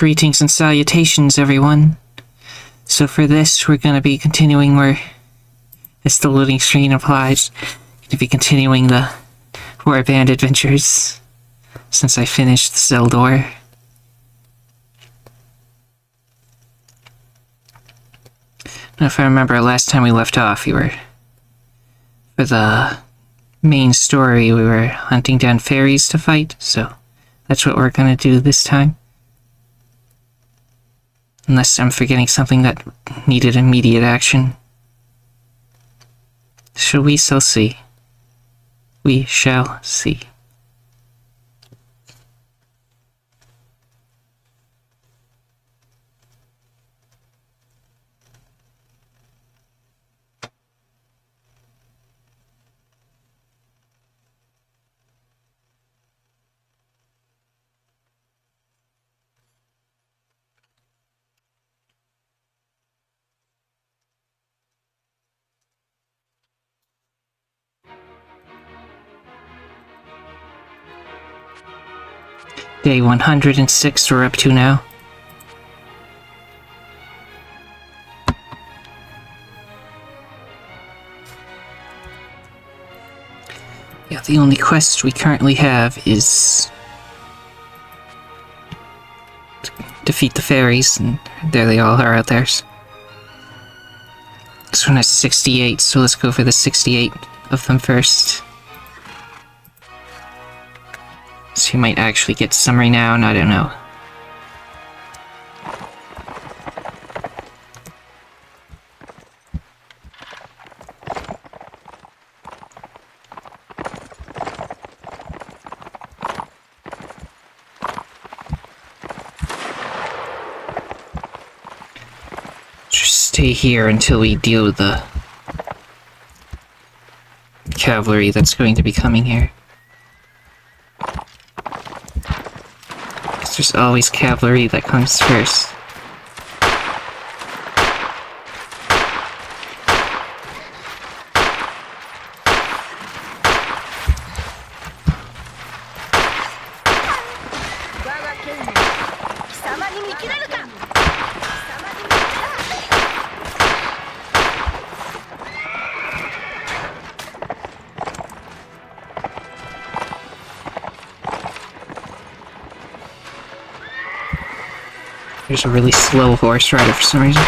Greetings and salutations, everyone. So for this, we're going to be continuing where, as the loading screen implies, going to be continuing the Warband adventures, since I finished the Zeldor. Now, if I remember, last time we left off, for the main story, we were hunting down fairies to fight, so that's what we're going to do this time. Unless I'm forgetting something that needed immediate action. We shall see. We shall see. Day 106 we're up to now. Yeah, the only quest we currently have is to defeat the fairies, and there they all are out there. This one has 68, so let's go for the 68 of them first. So you might actually get some renown, I don't know. Just stay here until we deal with the cavalry that's going to be coming here. There's always cavalry that comes first. There's a really slow horse rider for some reason.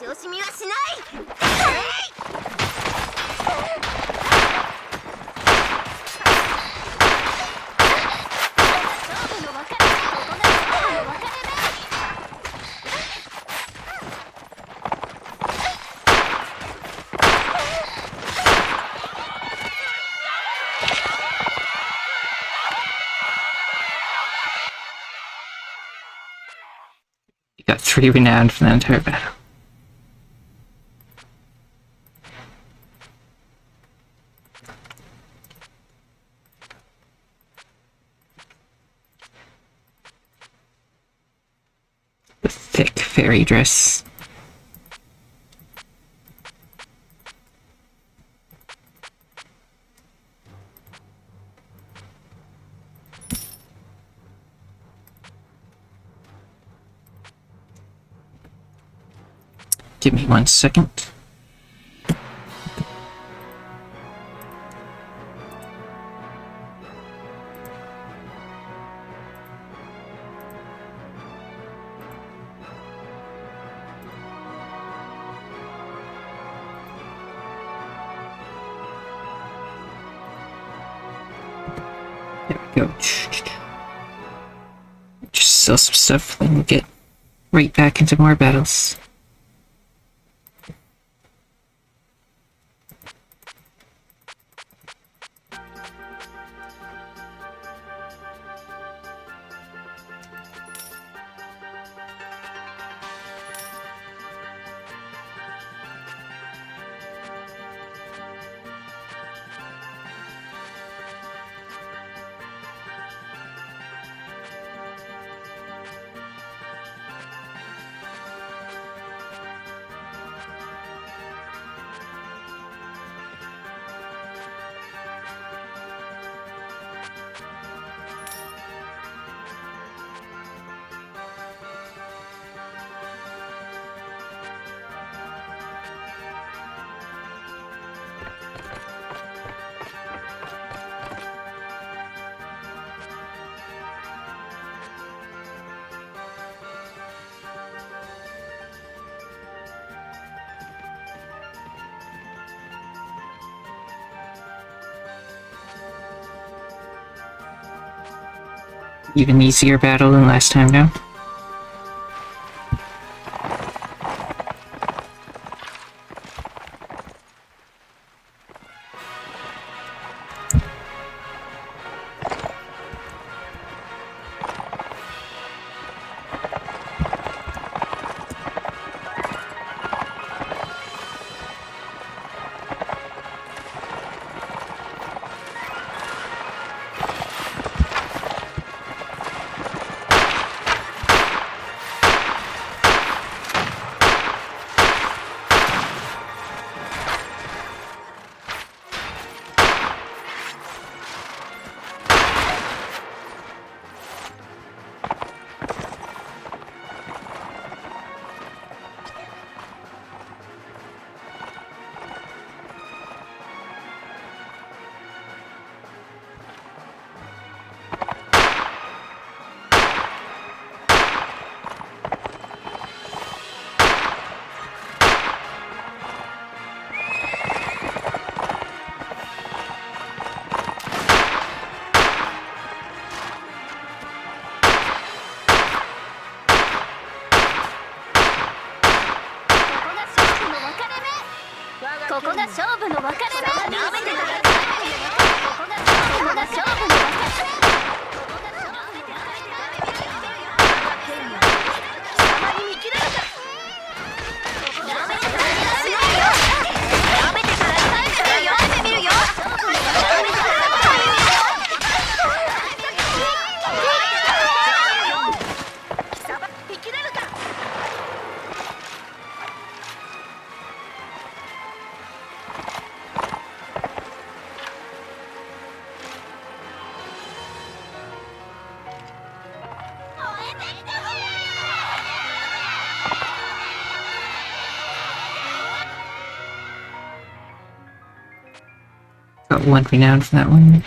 You got 3 renowned from the entire battle. The thick fairy dress. Give me 1 second. There we go. Just sell some stuff and get right back into more battles. Even easier battle than last time now. Got 1 renown from that one.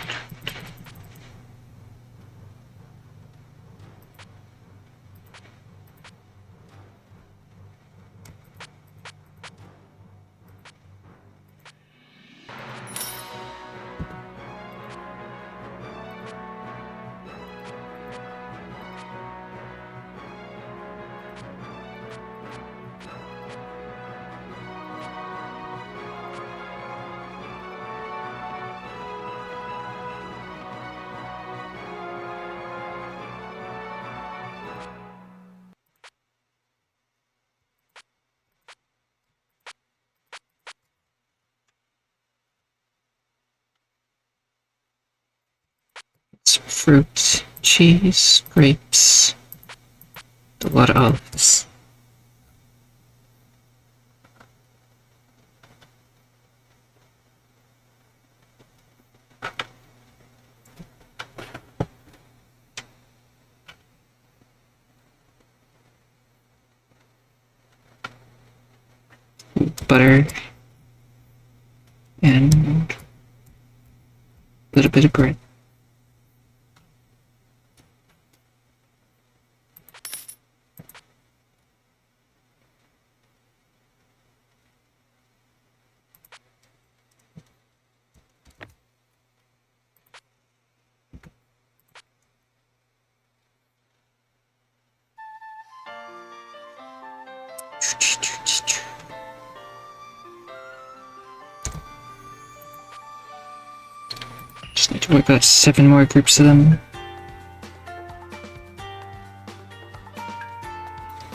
fruit, cheese, grapes, a lot of olives. Butter and a little bit of bread. Just need to work out 7 more groups of them.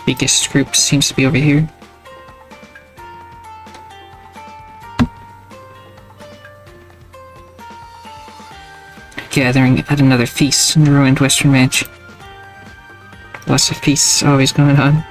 Biggest group seems to be over here. Gathering at another feast in the ruined Western Mansion. Lots of feasts always going on.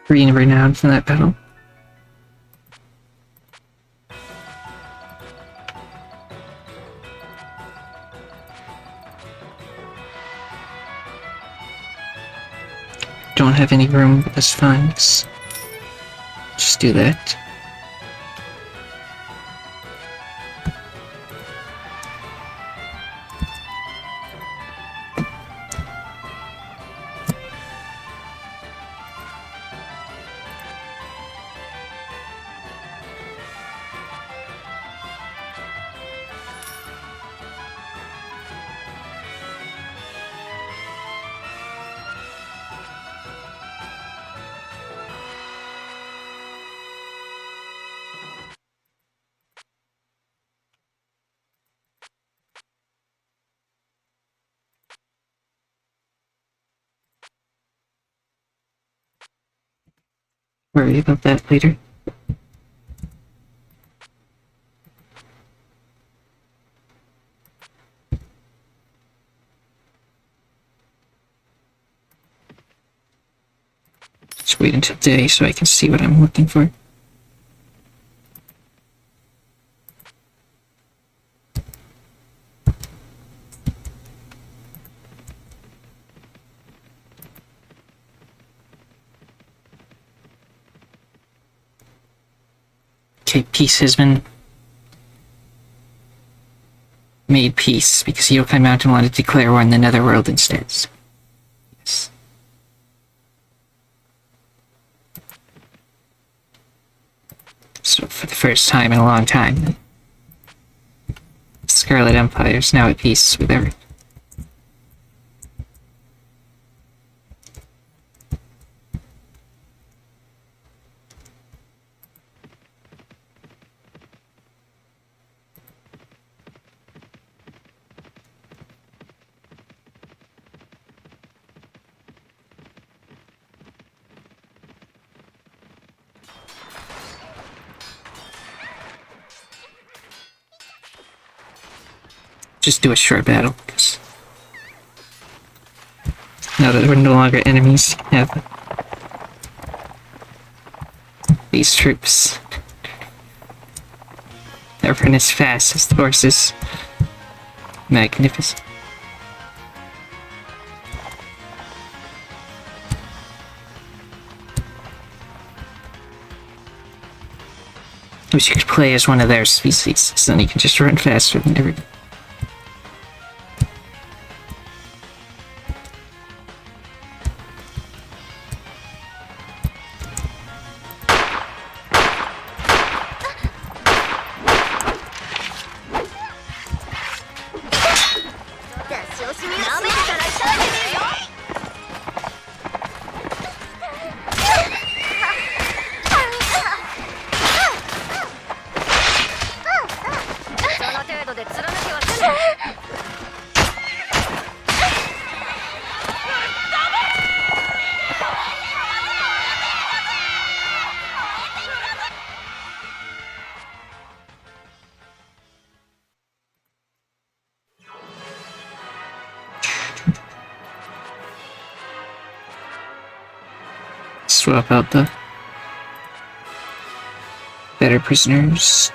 Green renowned from that battle. Don't have any room, but that's fine. Just do that. Worry about that later. Just wait until day so I can see what I'm looking for. Okay, peace has been made peace because Yokai Mountain wanted to declare war in the Netherworld instead. So, yes. So for the first time in a long time, the Scarlet Empire is now at peace with everyone. Just do a short battle, because now that we're no longer enemies, have these troops that run as fast as the horses. Magnificent. Wish you could play as one of their species, so then you can just run faster than everybody. Swap out the better prisoners.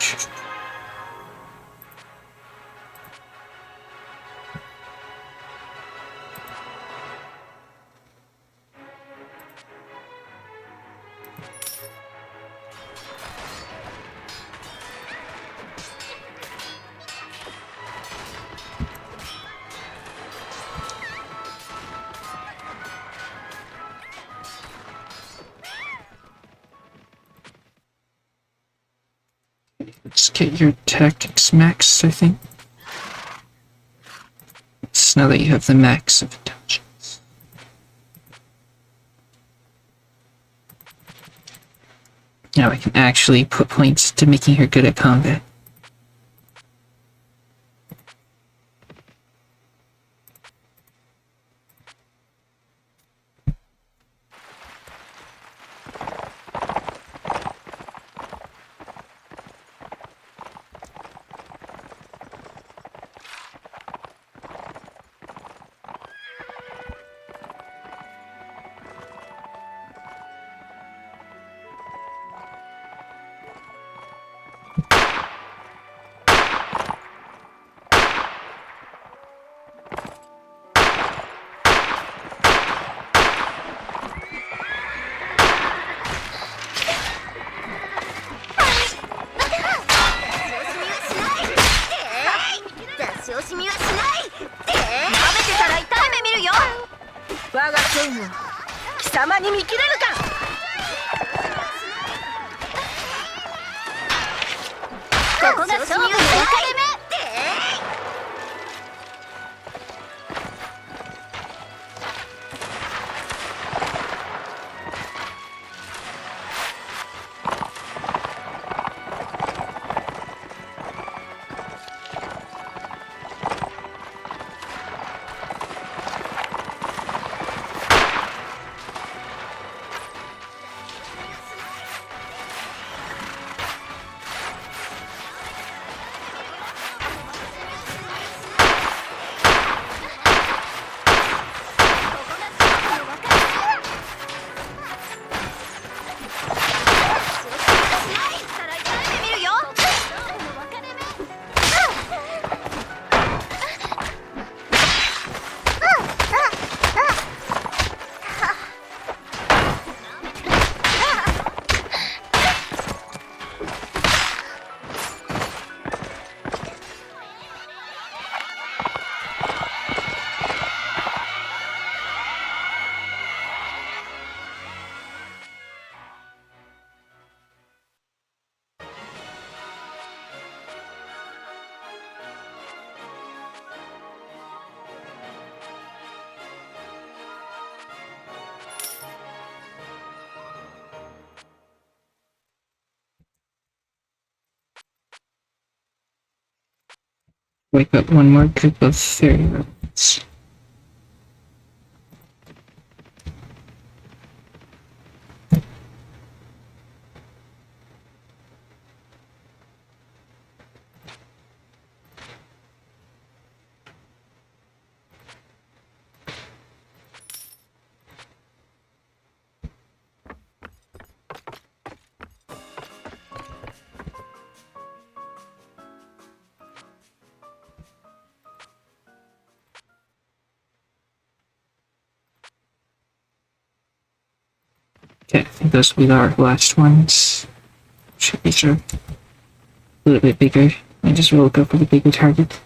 Let's get your tactics maxed, I think. It's now that you have the max of intelligence. Now I can actually put points to making her good at combat. Wipe up one more group of fairy robots. Okay, I think those will be our last ones. Should be sure. A little bit bigger. I just will go for the bigger target.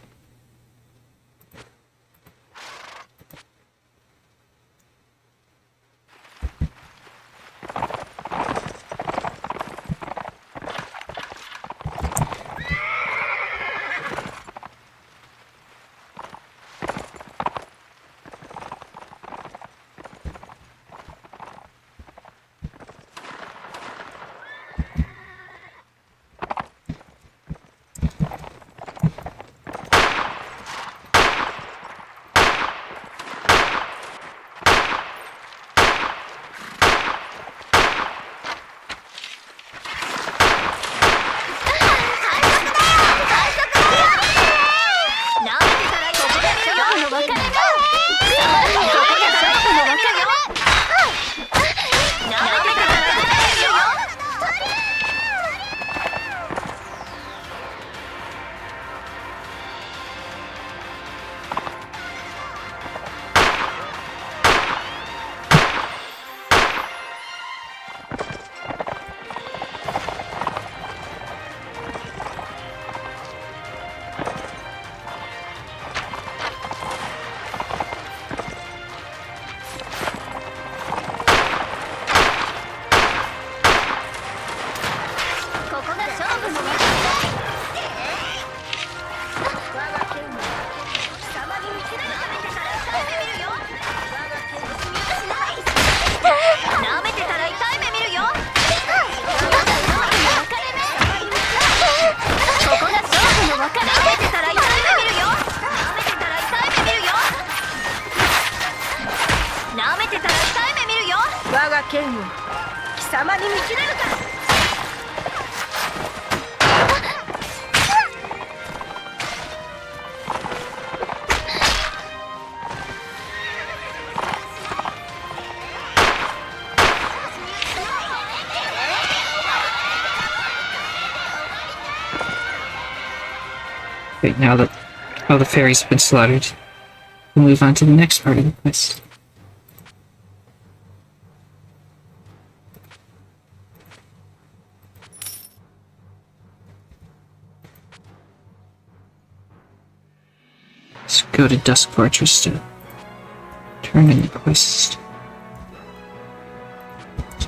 Okay, now that all the fairies have been slaughtered, we'll move on to the next part of the quest. Let's go to Dusk Fortress to turn in the quest.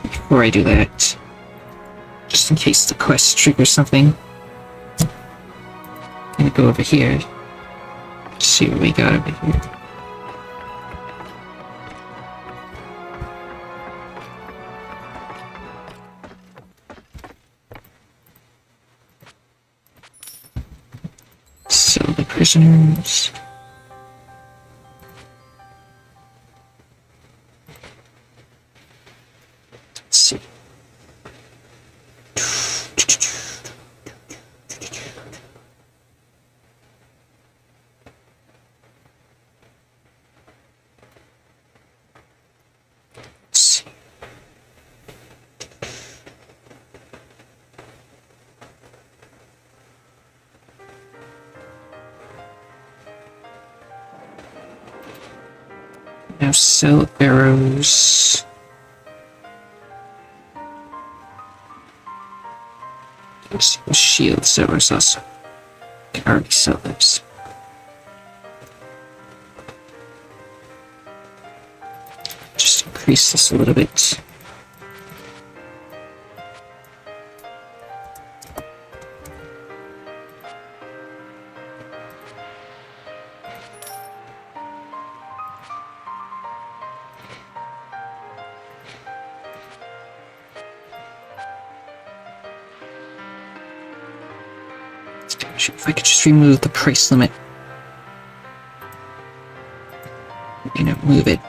Before I do that, just in case the quest triggers something, I'm gonna go over here, see what we got over here. So the prisoners. Let's see. Now sell arrows. Let's see what shields arrows also. Can already sell those. Just increase this a little bit. If I could just remove the price limit move it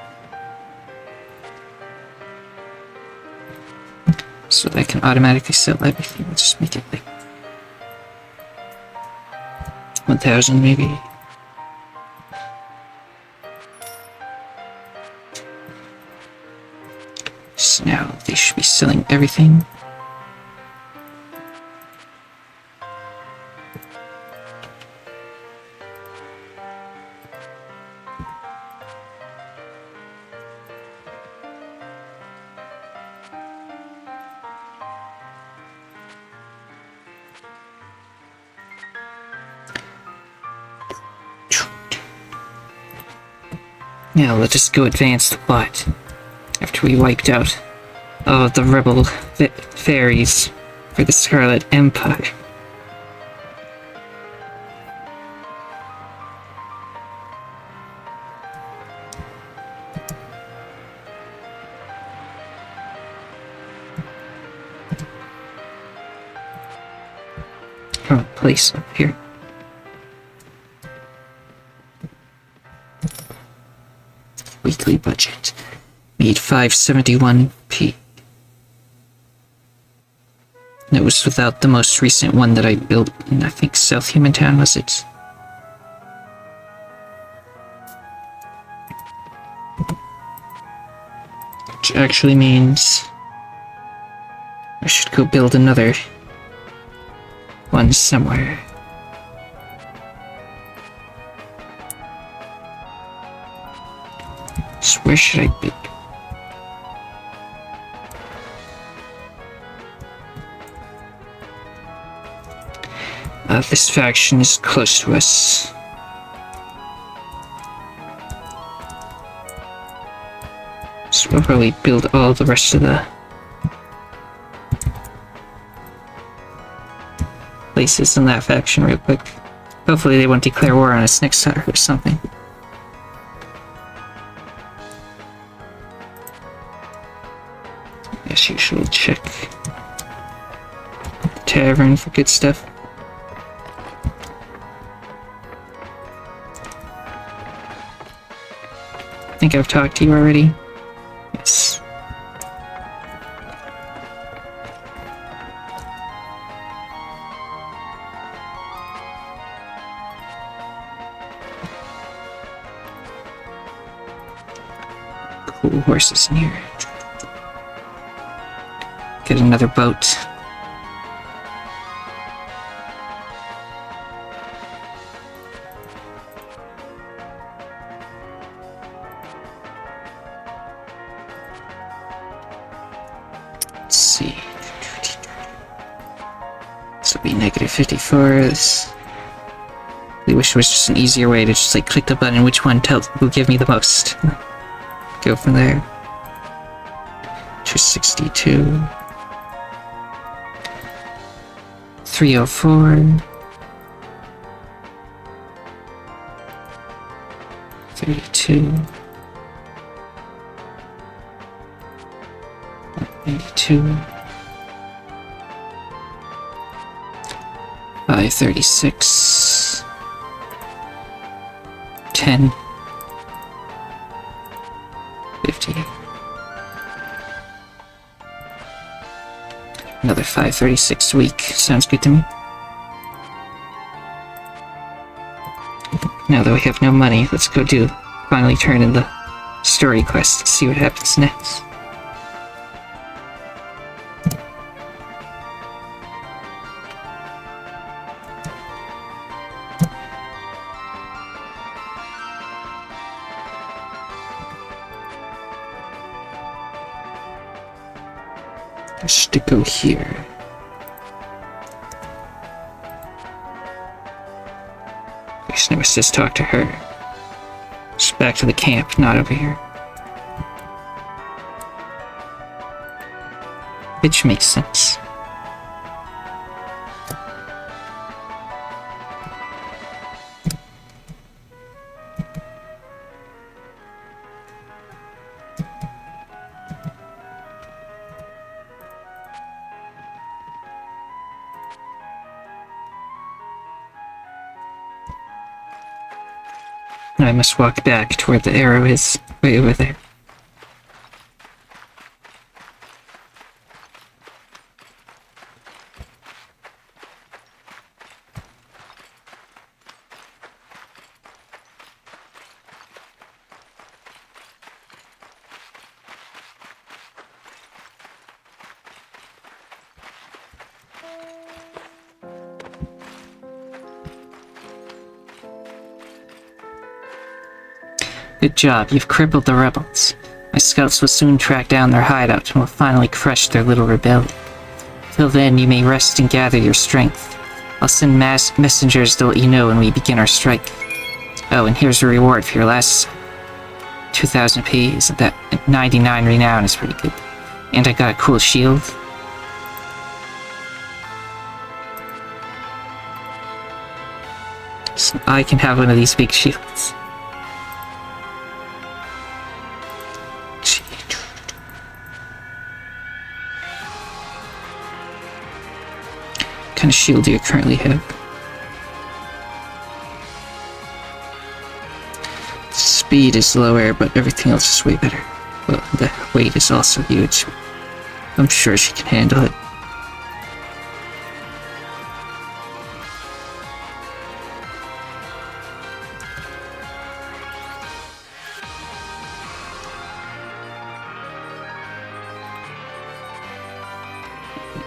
so that I can automatically sell everything. Let's just make it like 1,000 maybe. So now they should be selling everything. Now let us go advance the plot. After we wiped out all of the rebel fairies for the Scarlet Empire. Oh, place up here. Weekly budget. Need 571p. That was without the most recent one that I built in, I think, South Human Town, was it? Which actually means I should go build another one somewhere. So where should I be? This faction is close to us. So we'll probably build all the rest of the places in that faction real quick. Hopefully they won't declare war on us next time or something. As usual, check the tavern for good stuff. I think I've talked to you already. Yes. Cool horses in here. Get another boat. Let's see. This will be -54. This. I wish it was just an easier way to just like click the button which one will give me the most. Go from there. 262. 304. 32. 82. 536. 10. 50. Another 536 a week. Sounds good to me. Now that we have no money, let's go finally turn in the story quest to see what happens next. Just to go here. Just never says talk to her. Just back to the camp, not over here. Which makes sense. I must walk back to where the arrow is. Way over there. Good job, you've crippled the rebels. My scouts will soon track down their hideout and will finally crush their little rebellion. Till then, you may rest and gather your strength. I'll send messengers to let you know when we begin our strike. Oh, and here's a reward for your last 2000 P. Isn't that 99 renown is pretty good. And I got a cool shield. So I can have one of these big shields. What kind of shield do you currently have? Speed is lower, but everything else is way better. Well, the weight is also huge. I'm sure she can handle it.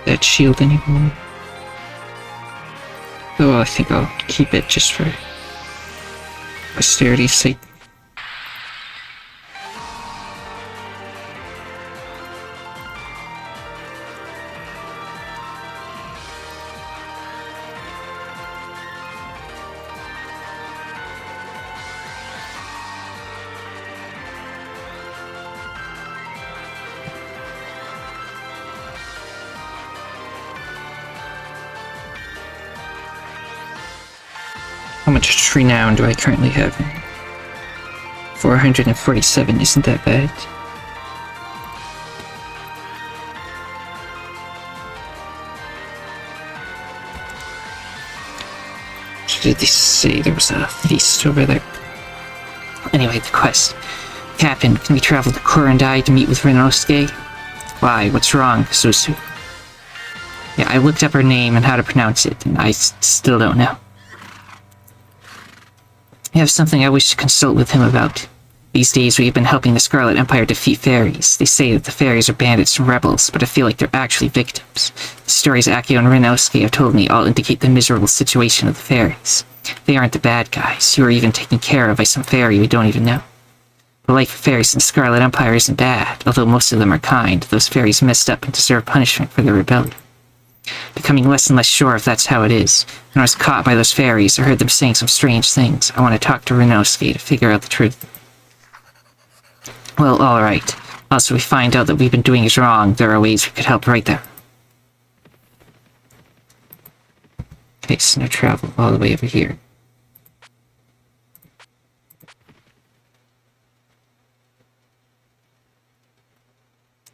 That shield anymore. Oh, I think I'll keep it just for posterity's sake. How much renown do I currently have? 447, isn't that bad? Did they say there was a feast over there? Anyway, the quest. Captain, can we travel to Korendai to meet with Renosuke? Why, what's wrong, so soon? Yeah, I looked up her name and how to pronounce it, and I still don't know. I have something I wish to consult with him about. These days we have been helping the Scarlet Empire defeat fairies. They say that the fairies are bandits and rebels, but I feel like they're actually victims. The stories Akio and Renosuke have told me all indicate the miserable situation of the fairies. They aren't the bad guys, who are even taken care of by some fairy we don't even know. The life of fairies in the Scarlet Empire isn't bad, although most of them are kind. Those fairies messed up and deserve punishment for their rebellion. Becoming less and less sure if that's how it is. When I was caught by those fairies, I heard them saying some strange things. I want to talk to Renosuke to figure out the truth. Well, alright. Also, if we find out that we've been doing is wrong, there are ways we could help right there. Okay, so now travel all the way over here.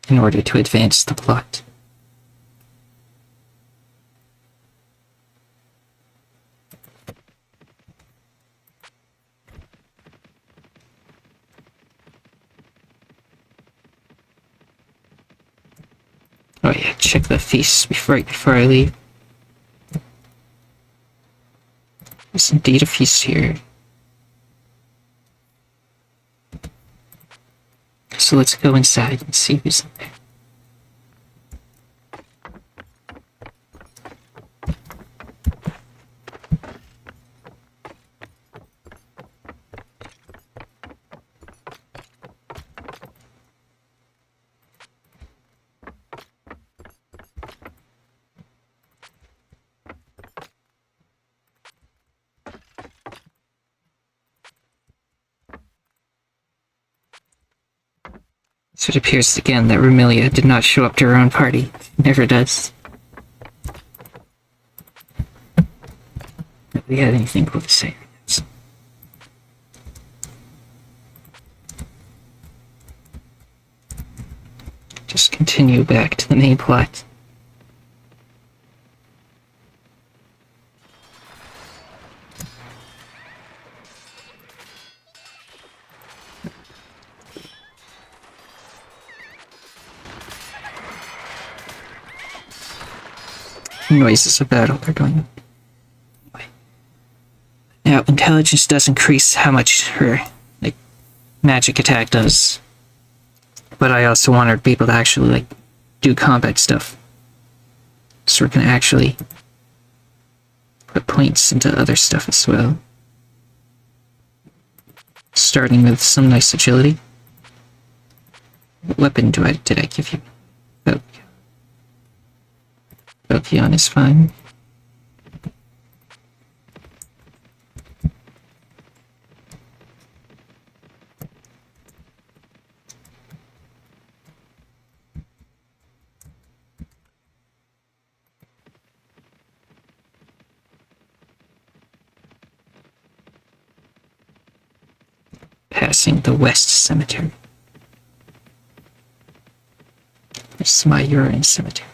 In order to advance the plot. Oh yeah, check the feast right before I leave. There's indeed a feast here. So let's go inside and see who's in there. So it appears again that Remilia did not show up to her own party. Never does. Nobody had anything cool to say. Just continue back to the main plot. noises of battle are going on. Now, intelligence does increase how much her, magic attack does. But I also want her to be able to actually, do combat stuff. So we can actually put points into other stuff as well. Starting with some nice agility. What weapon did I give you? Valkion is fine. Passing the West Cemetery. This is my urine cemetery.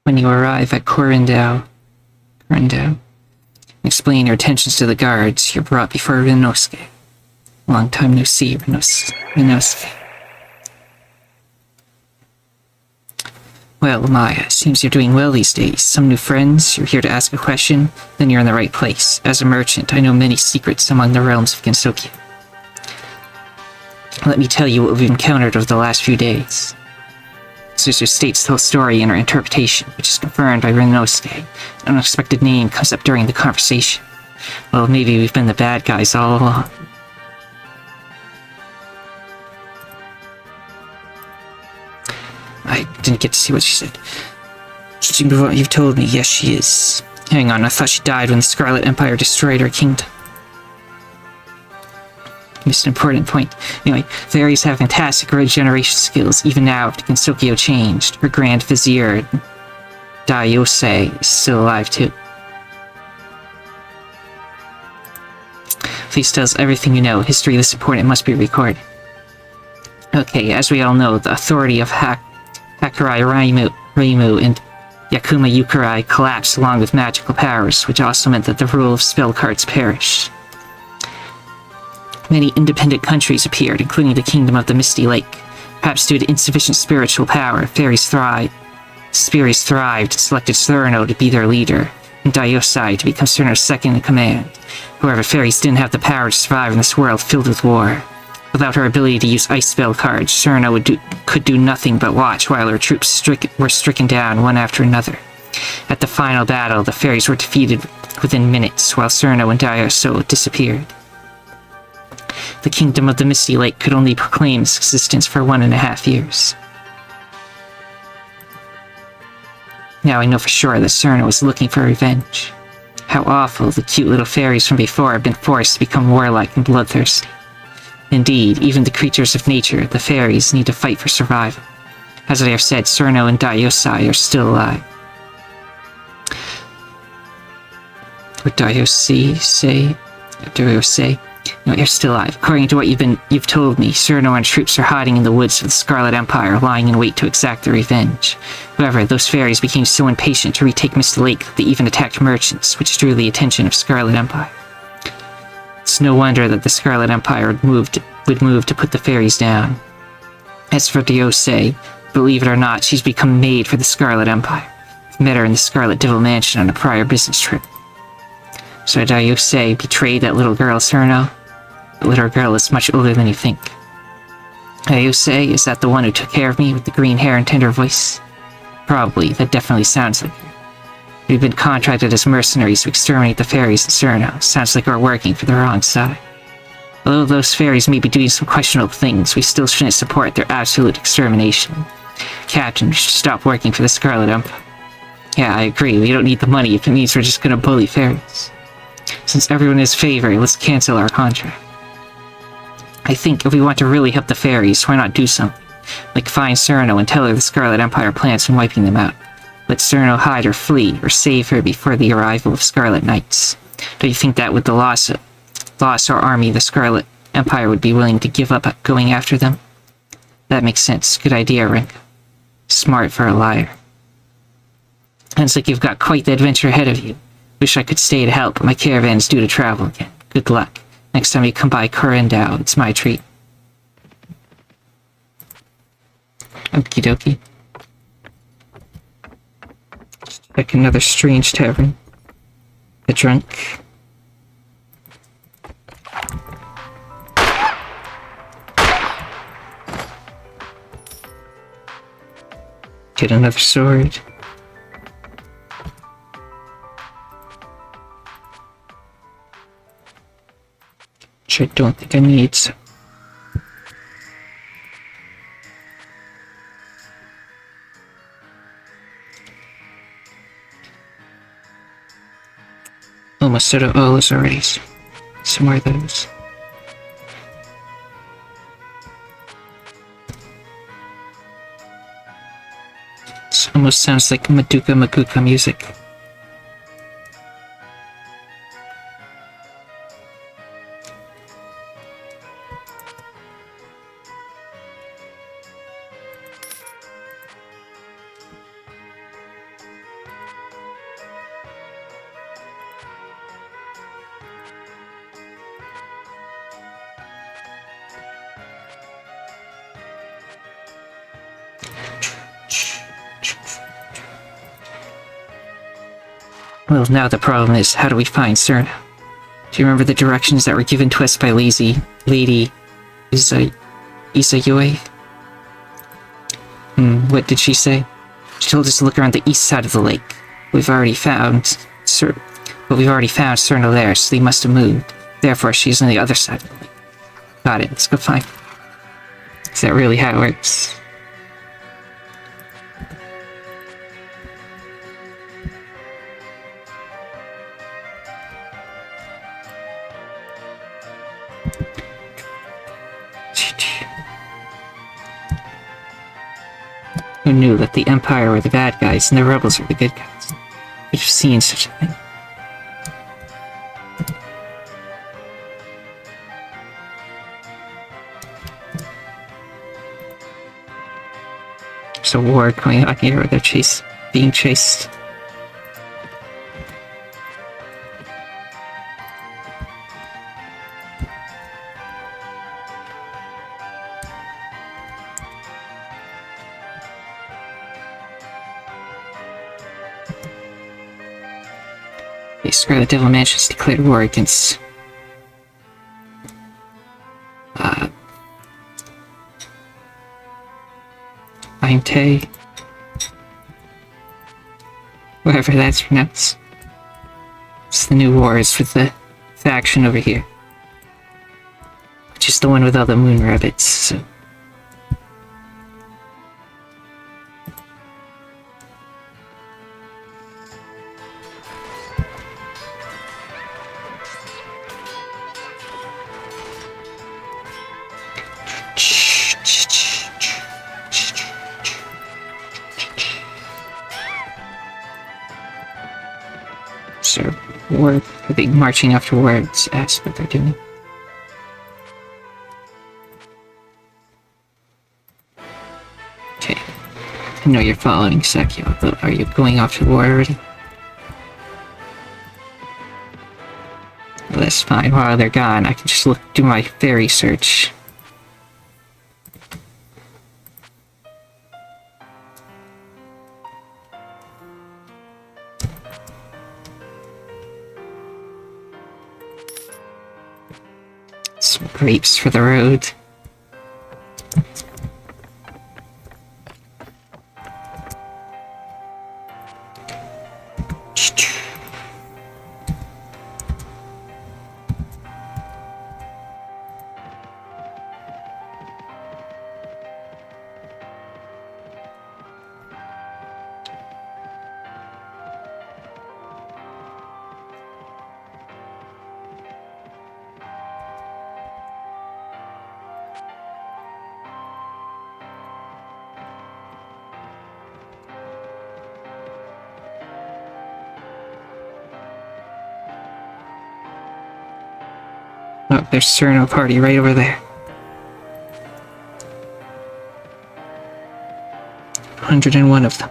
When you arrive at Corindau, explain your intentions to the guards, you're brought before Renosuke. Long time no see, Renosuke. Well, Maya, seems you're doing well these days. Some new friends, you're here to ask a question, then you're in the right place. As a merchant, I know many secrets among the realms of Gensokyo. Let me tell you what we've encountered over the last few days. Sister states the whole story in her interpretation, which is confirmed by Renosuke. An unexpected name comes up during the conversation. Well, maybe we've been the bad guys all along. I didn't get to see what she said. Judging by what you've told me, yes, she is. Hang on, I thought she died when the Scarlet Empire destroyed her kingdom. Missed an important point. Anyway, fairies have fantastic regeneration skills, even now after Gensokyo changed. Her Grand Vizier, Daiyose, is still alive too. Please tell us everything you know. History this important must be recorded. Okay, as we all know, the authority of Hakurai Reimu and Yakuma Yukurai collapsed along with magical powers, which also meant that the rule of spell cards perished. Many independent countries appeared, including the Kingdom of the Misty Lake. Perhaps due to insufficient spiritual power, fairies thrived and selected Tsurno to be their leader, and Daiyosai to become Tsurno's second in command. However, fairies didn't have the power to survive in this world filled with war. Without her ability to use ice spell cards, Tsurno could do nothing but watch while her troops were stricken down one after another. At the final battle, the fairies were defeated within minutes, while Tsurno and Daiyosai disappeared. The Kingdom of the Misty Lake could only proclaim its existence for 1.5 years. Now I know for sure that Tsurno was looking for revenge. How awful the cute little fairies from before have been forced to become warlike and bloodthirsty. Indeed, even the creatures of nature, the fairies, need to fight for survival. As I have said, Tsurno and Daiyosai are still alive. What Daiyosai say? No, you're still alive. According to what you've told me, Tsurno and troops are hiding in the woods of the Scarlet Empire, lying in wait to exact their revenge. However, those fairies became so impatient to retake Misty Lake that they even attacked merchants, which drew the attention of Scarlet Empire. It's no wonder that the Scarlet Empire would move to put the fairies down. As for Daiyosai, believe it or not, she's become maid for the Scarlet Empire. I've met her in the Scarlet Devil Mansion on a prior business trip. So Daiyosai betrayed that little girl, Tsurno? The little girl is much older than you think. Daiyosai, is that the one who took care of me with the green hair and tender voice? Probably, that definitely sounds like her. We've been contracted as mercenaries to exterminate the fairies in Tsurno. Sounds like we're working for the wrong side. Although those fairies may be doing some questionable things, we still shouldn't support their absolute extermination. Captain, we should stop working for the Scarlet Empire. Yeah, I agree, we don't need the money if it means we're just gonna bully fairies. Since everyone is favored, let's cancel our contract. I think if we want to really help the fairies, why not do something? Like find Cyrano and tell her the Scarlet Empire plans on wiping them out. Let Cyrano hide or flee, or save her before the arrival of Scarlet Knights. Don't you think that with the loss our army, the Scarlet Empire would be willing to give up going after them? That makes sense. Good idea, Rinko. Smart for a liar. Sounds like you've got quite the adventure ahead of you. Wish I could stay to help, but my caravan's due to travel again. Good luck. Next time you come by Korendao, it's my treat. Okie dokie. Check another strange tavern. The drunk. Get another sword. Which I don't think I need, so. Almost out of olives already. Some more of those. It almost sounds like Madoka Makuka music. Well, now the problem is, how do we find Cyrano? Do you remember the directions that were given to us by Lady Isayue? What did she say? She told us to look around the east side of the lake. We've already found Cyrano there, so they must have moved. Therefore, she's on the other side of the lake. Got it, let's go find her. Is that really how it works? Who knew that the Empire were the bad guys and the rebels were the good guys? Could have seen such a thing. There's a war going on here where they're being chased. The Scarlet Devil Mansion has declared war against Aimte, whatever that's pronounced. It's the new wars with the faction over here, which is the one with all the moon rabbits, so. So, war, I think marching afterwards, ask what they're doing. Okay. I know you're following Sekio, but are you going off to war already? Well, that's fine. While they're gone, I can just do my fairy search. Some grapes for the road. there's Cerno party right over there. 101 of them.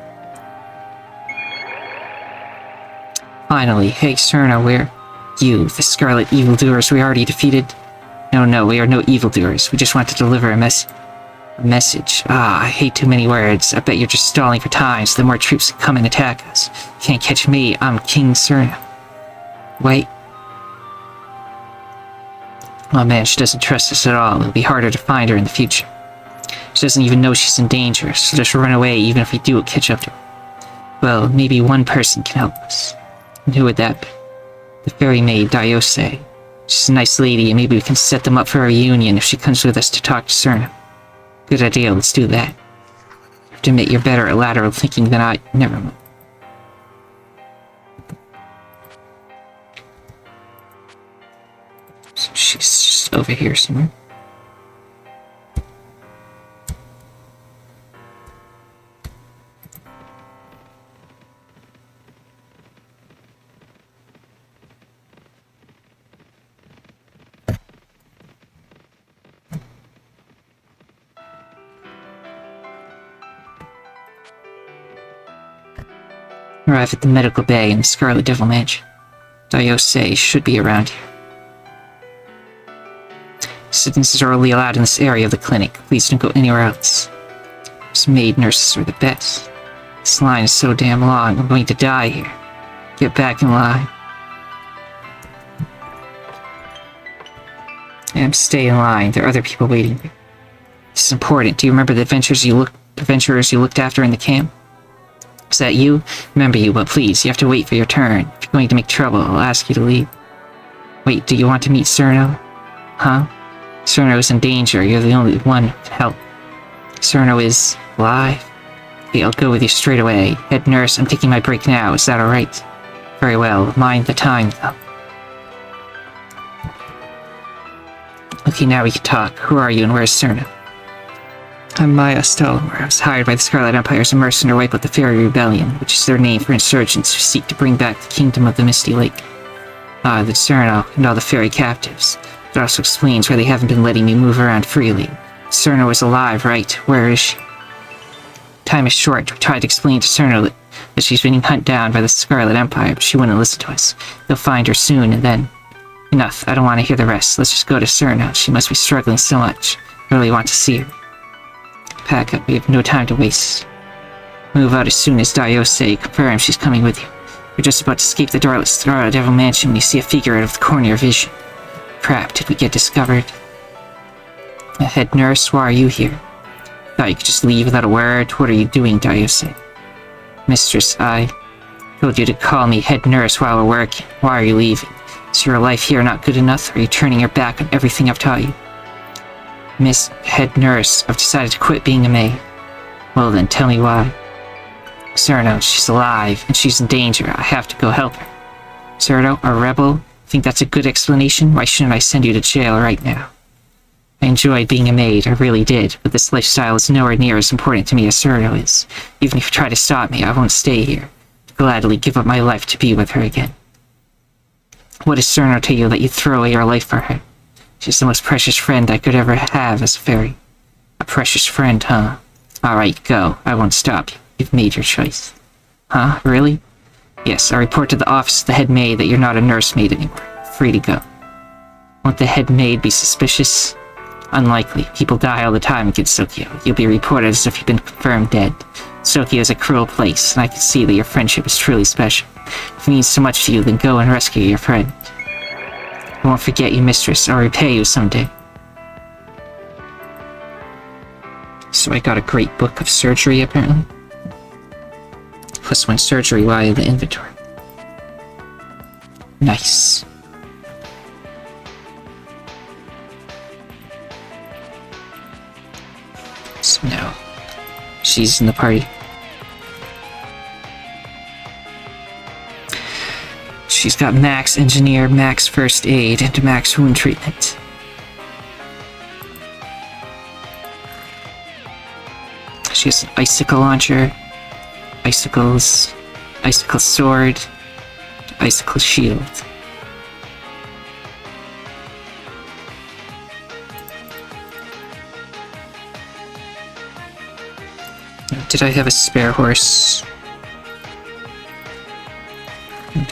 Finally, hey Cerno, where? You, the Scarlet evildoers we already defeated? No, we are no evildoers. We just want to deliver a message. Ah, I hate too many words. I bet you're just stalling for time so the more troops can come and attack us. You can't catch me. I'm King Cerno. Wait. Oh man, she doesn't trust us at all. It'll be harder to find her in the future. She doesn't even know she's in danger, so just run away even if we do catch up to her. Well, maybe one person can help us. And who would that be? The fairy maid, Dayose. She's a nice lady, and maybe we can set them up for a reunion if she comes with us to talk to Cerno. Good idea, let's do that. You have to admit you're better at lateral thinking than I. Never mind. So she's just over here somewhere. Arrive at the medical bay in the Scarlet Devil Mansion. Dayose should be around here. Citizens are only allowed in this area of the clinic. Please don't go anywhere else. These maid nurses are the best. This line is so damn long, I'm going to die here. Get back in line. And stay in line. There are other people waiting here. This is important. Do you remember the adventurers you looked after in the camp? Is that you? Remember you, but please, you have to wait for your turn. If you're going to make trouble, I'll ask you to leave. Wait, do you want to meet Cerno? Huh? Cerno is in danger. You're the only one who can help. Cerno is alive? Okay, I'll go with you straight away. Head nurse, I'm taking my break now. Is that alright? Very well. Mind the time, though. Okay, now we can talk. Who are you and where's Cerno? I'm Maya Stalmore. I was hired by the Scarlet Empire as a mercenary to wipe out the Fairy Rebellion, which is their name for insurgents who seek to bring back the Kingdom of the Misty Lake. The Cerno and all the fairy captives. It also explains why they haven't been letting me move around freely. Cerno is alive, right? Where is she? Time is short. We tried to explain to Cerno that she's being hunted down by the Scarlet Empire, but she wouldn't listen to us. They'll find her soon, and then... Enough. I don't want to hear the rest. Let's just go to Cerno. She must be struggling so much. I really want to see her. Pack up. We have no time to waste. Move out as soon as Dayose confirms she's coming with you. You're just about to escape the Scarlet Devil Mansion when you see a figure out of the corner of your vision. Crap, did we get discovered? Head nurse, why are you here? Thought you could just leave without a word. What are you doing, Dayose? Mistress, I told you to call me head nurse while we're working. Why are you leaving? Is your life here not good enough? Or are you turning your back on everything I've taught you? Miss Head Nurse, I've decided to quit being a maid. Well then, tell me why. Cerno, she's alive, and she's in danger. I have to go help her. Cerno, a rebel? Think that's a good explanation? Why shouldn't I send you to jail right now? I enjoyed being a maid, I really did, but this lifestyle is nowhere near as important to me as Cerno is. Even if you try to stop me, I won't stay here. I'd gladly give up my life to be with her again. What does Cerno tell you that you'd throw away your life for her? She's the most precious friend I could ever have as a fairy. A precious friend, huh? Alright, go. I won't stop you. You've made your choice. Huh? Really? Yes, I report to the office of the head maid that you're not a nursemaid anymore. Free to go. Won't the head maid be suspicious? Unlikely. People die all the time in Gensokyo. You'll be reported as if you've been confirmed dead. Gensokyo is a cruel place, and I can see that your friendship is truly special. If it means so much to you, then go and rescue your friend. I won't forget you, mistress. I'll repay you someday. So I got a great book of surgery, apparently. +1 surgery while in the inventory. Nice. So now, she's in the party. She's got max engineer, max first aid, and max wound treatment. She has an icicle launcher, icicles, icicle sword, icicle shield. Did I have a spare horse?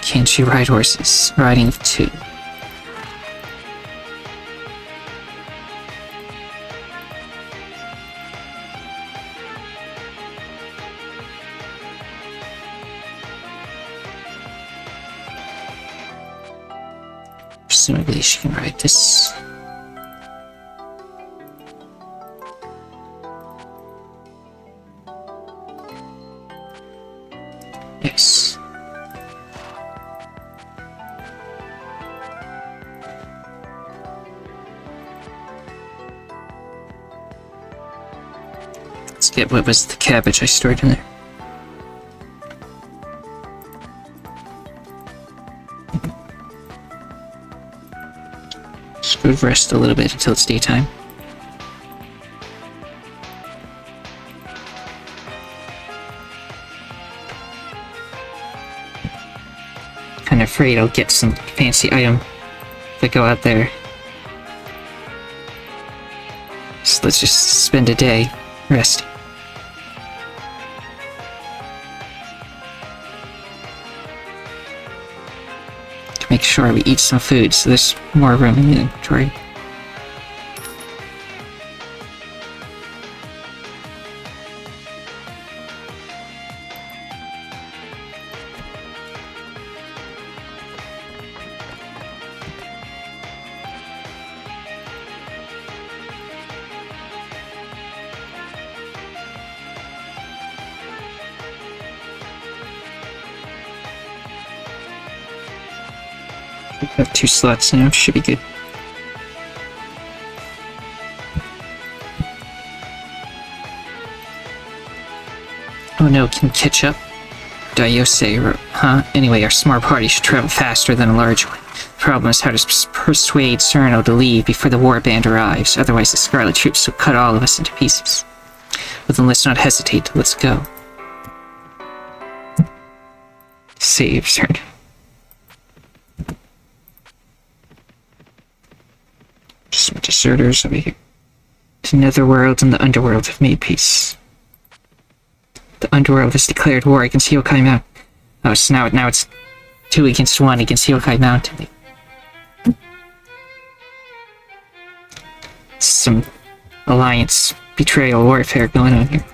Can't you ride horses? Riding of 2. Presumably she can ride this. Yes. Let's get what was the cabbage I stored in there. Just go rest a little bit until it's daytime. Kind of afraid I'll get some fancy item if I go out there. So let's just spend a day resting. To make sure we eat some food so there's more room in the inventory. We have 2 slots now, should be good. Oh no, can catch up? Diose, huh? Anyway, our small party should travel faster than a large one. The problem is how to persuade Cerno to leave before the war band arrives, otherwise the Scarlet troops will cut all of us into pieces. Well then let's not hesitate, let's go. Save Cerno. Some deserters over here. The Netherworld and the Underworld have made peace. The Underworld has declared war against Yokai Mountain. Oh, so now it's 2 against 1 against Yokai Mountain. Some alliance betrayal warfare going on here.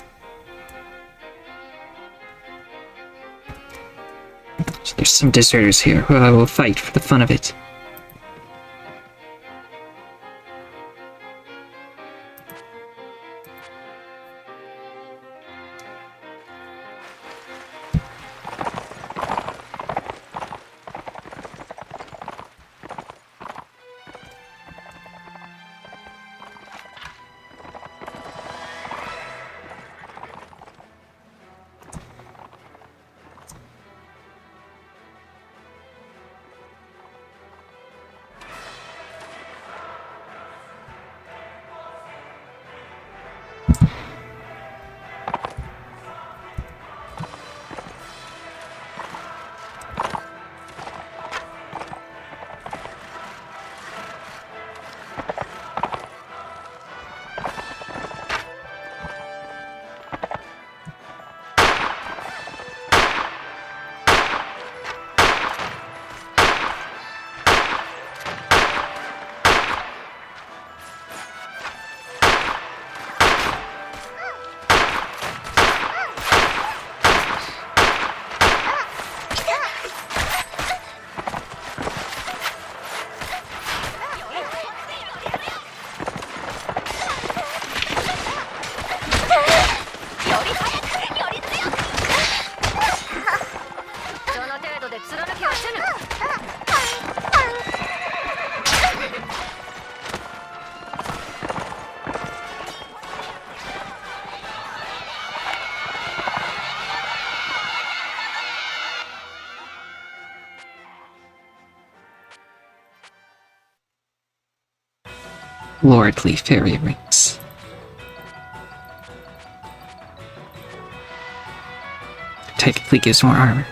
So there's some deserters here who I will fight for the fun of it. Lordly fairy rings. Technically gives more armor.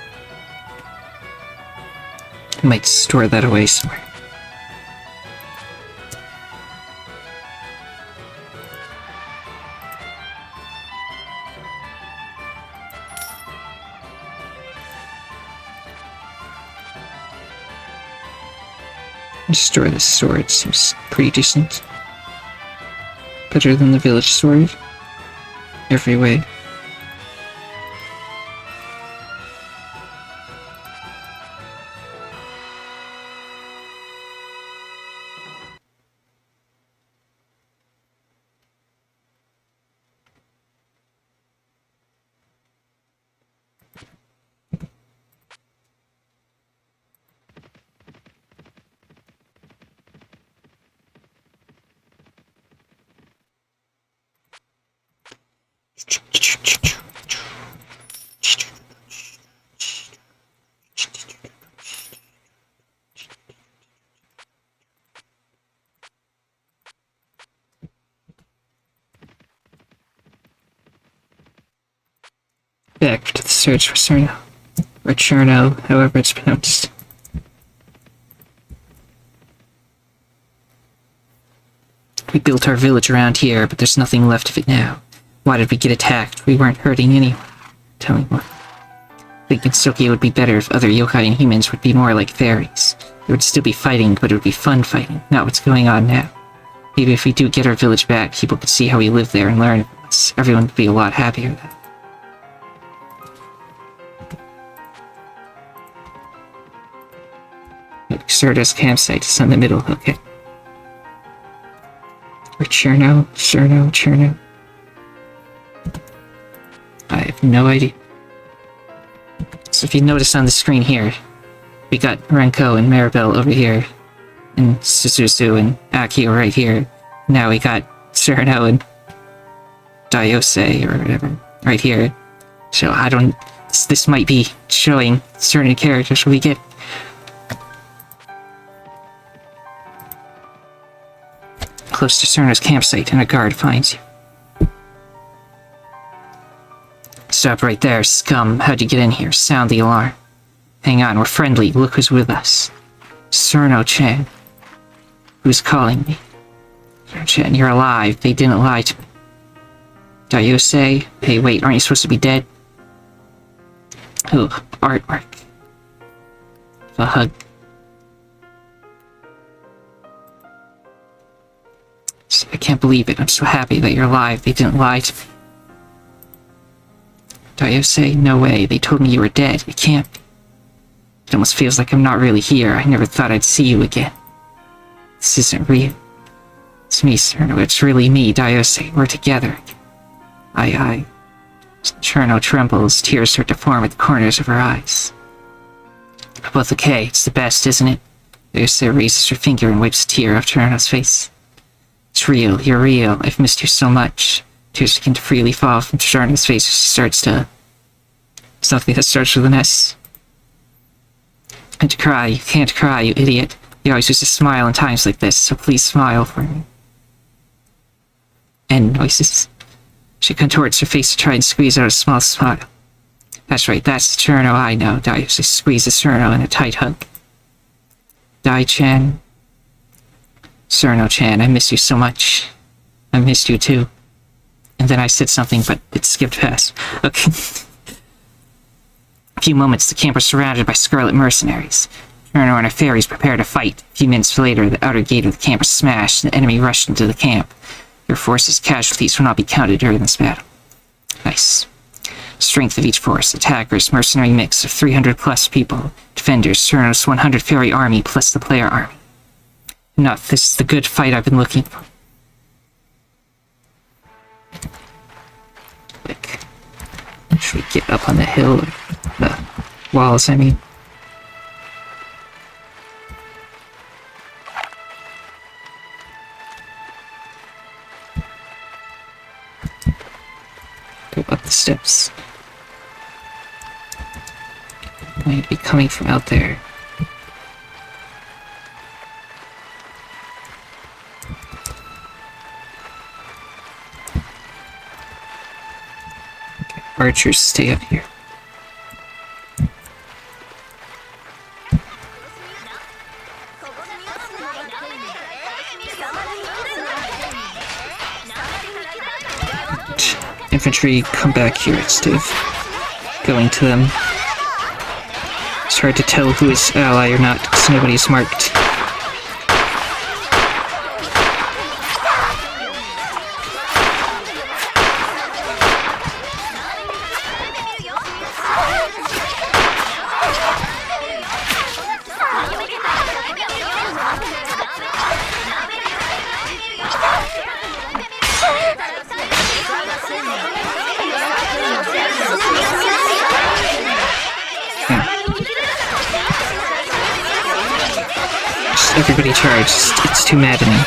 I might store that away somewhere. Destroy this sword, seems pretty decent. Better than the village sword. Every way. Back to the search for Cerno. Or Cherno, however it's pronounced. We built our village around here, but there's nothing left of it now. Why did we get attacked? We weren't hurting anyone. Tell me more. I think Gensokyo would be better if other yokai and humans would be more like fairies. They would still be fighting, but it would be fun fighting, not what's going on now. Maybe if we do get our village back, people could see how we live there and learn from us. Everyone would be a lot happier then. Xerdo's campsite is in the middle, okay. Or Cherno? I have no idea. So if you notice on the screen here, we got Renko and Maribel over here, and Suzusu and Akio right here. Now we got Cherno and Daiose, or whatever, right here. So I don't... This might be showing certain characters we get. Close to Cerno's campsite, and a guard finds you. Stop right there, scum. How'd you get in here? Sound the alarm. Hang on, we're friendly. Look who's with us. Cerno-chan. Who's calling me? Cerno-chan, you're alive. They didn't lie to me. Daiose? Hey, wait, aren't you supposed to be dead? Ooh, artwork. A hug. I can't believe it. I'm so happy that you're alive. They didn't lie to me. Daiose, no way. They told me you were dead. It can't be. It almost feels like I'm not really here. I never thought I'd see you again. This isn't real. It's me, Cerno. It's really me, Daiose. We're together again. Aye. Cerno trembles. Tears start to form at the corners of her eyes. We're both okay. It's the best, isn't it? Daiose raises her finger and wipes a tear off Cerno's face. It's real. You're real. I've missed you so much. Tears begin to freely fall from Cerno's face as she starts to... Something that starts with an S. And to cry. You can't cry, you idiot. You always used to smile in times like this, so please smile for me. End noises. She contorts her face to try and squeeze out a small smile. That's right, that's the Cerno I know. Daiose squeezes Cerno in a tight hug. Dai-chan. Cerno-chan, I miss you so much. I missed you too. And then I said something, but it skipped past. Okay. A few moments, the camp was surrounded by Scarlet mercenaries. Cerno and her fairies prepare to fight. A few minutes later, the outer gate of the camp was smashed, and the enemy rushed into the camp. Your force's casualties will not be counted during this battle. Nice. Strength of each force. Attackers, mercenary mix of 300 plus people. Defenders, Cerno's 100 fairy army plus the player army. Enough. This is the good fight I've been looking for. Like, should we get up on the hill? The walls, I mean. Go up the steps. Might be coming from out there. Archers, stay up here. Infantry, come back here instead of going to them. It's hard to tell who is ally or not, because nobody's marked. Everybody charged. It's too maddening.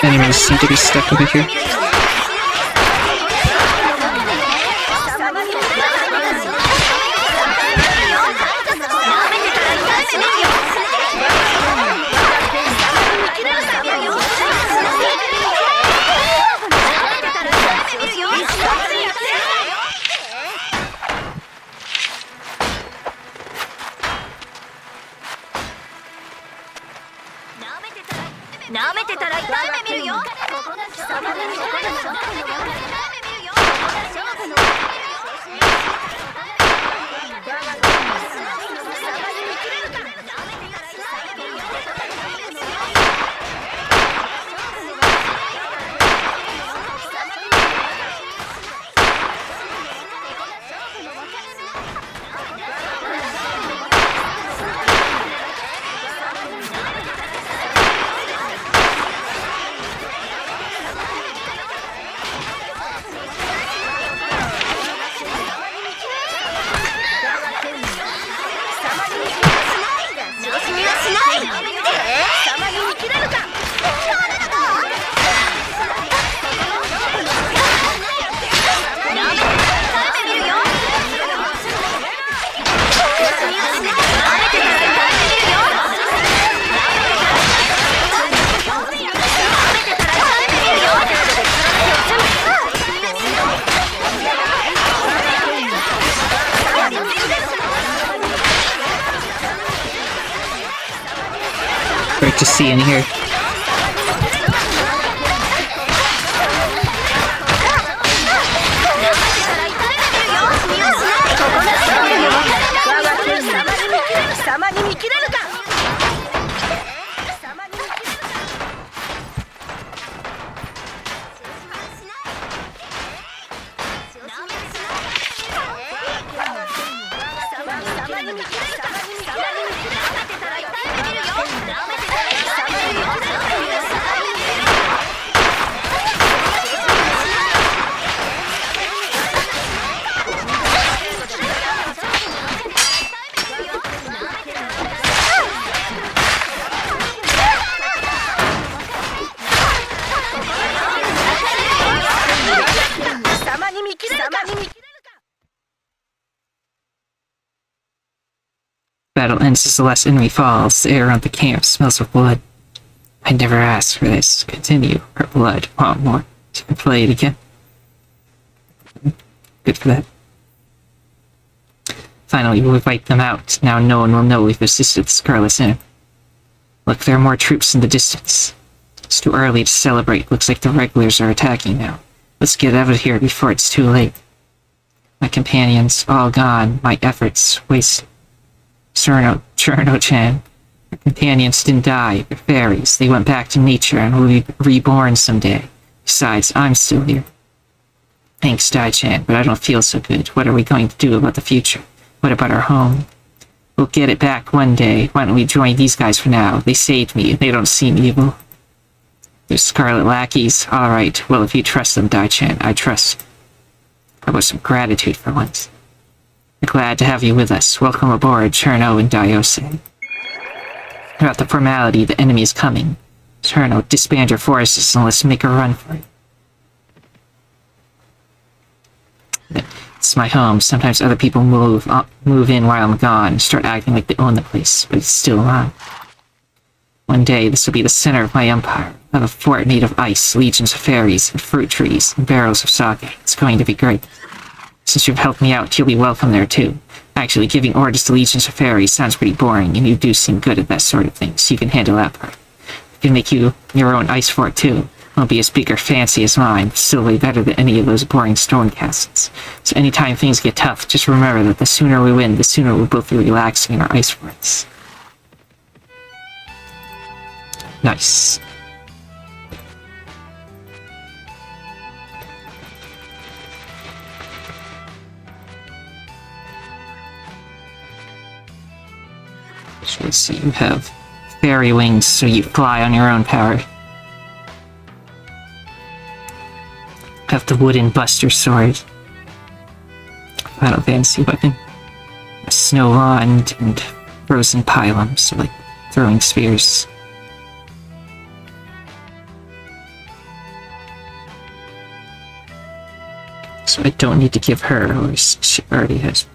Enemies seem to be stuck over here. Great to see in here. Battle ends as the last enemy falls. The air around the camp smells of blood. I never asked for this. Continue. Her blood. Want more? So we can play it again. Good for that. Finally, we've wiped them out. Now no one will know we've assisted the Scarlet Empire. Look, there are more troops in the distance. It's too early to celebrate. Looks like the regulars are attacking now. Let's get out of here before it's too late. My companions, all gone. My efforts wasted. Cherno-chan. Your companions didn't die. They're fairies. They went back to nature and will be reborn someday. Besides, I'm still here. Thanks, Dai-chan, but I don't feel so good. What are we going to do about the future? What about our home? We'll get it back one day. Why don't we join these guys for now? They saved me. They don't seem evil. They're scarlet lackeys. Alright, well, if you trust them, Dai-chan, I trust. How about some gratitude for once? We're glad to have you with us. Welcome aboard, Cherno and Daiose. About the formality, the enemy is coming. Cherno, disband your forces and let's make a run for it. It's my home. Sometimes other people move in while I'm gone and start acting like they own the place, but it's still mine. One day, this will be the center of my empire. I have a fort made of ice, legions of fairies, and fruit trees, and barrels of sake. It's going to be great. Since you've helped me out, you'll be welcome there too. Actually, giving orders to legions of fairies sounds pretty boring, and you do seem good at that sort of thing, so you can handle that part. I can make you your own ice fort too. Won't be as big or fancy as mine, but still way better than any of those boring stone castles. So anytime things get tough, just remember that the sooner we win, the sooner we'll both be relaxing in our ice forts. Nice. So let's see, you have fairy wings, so you fly on your own power. Have the wooden buster sword. Final fantasy weapon. A snow wand and frozen pylum, so like throwing spears. So I don't need to give her, or she already has.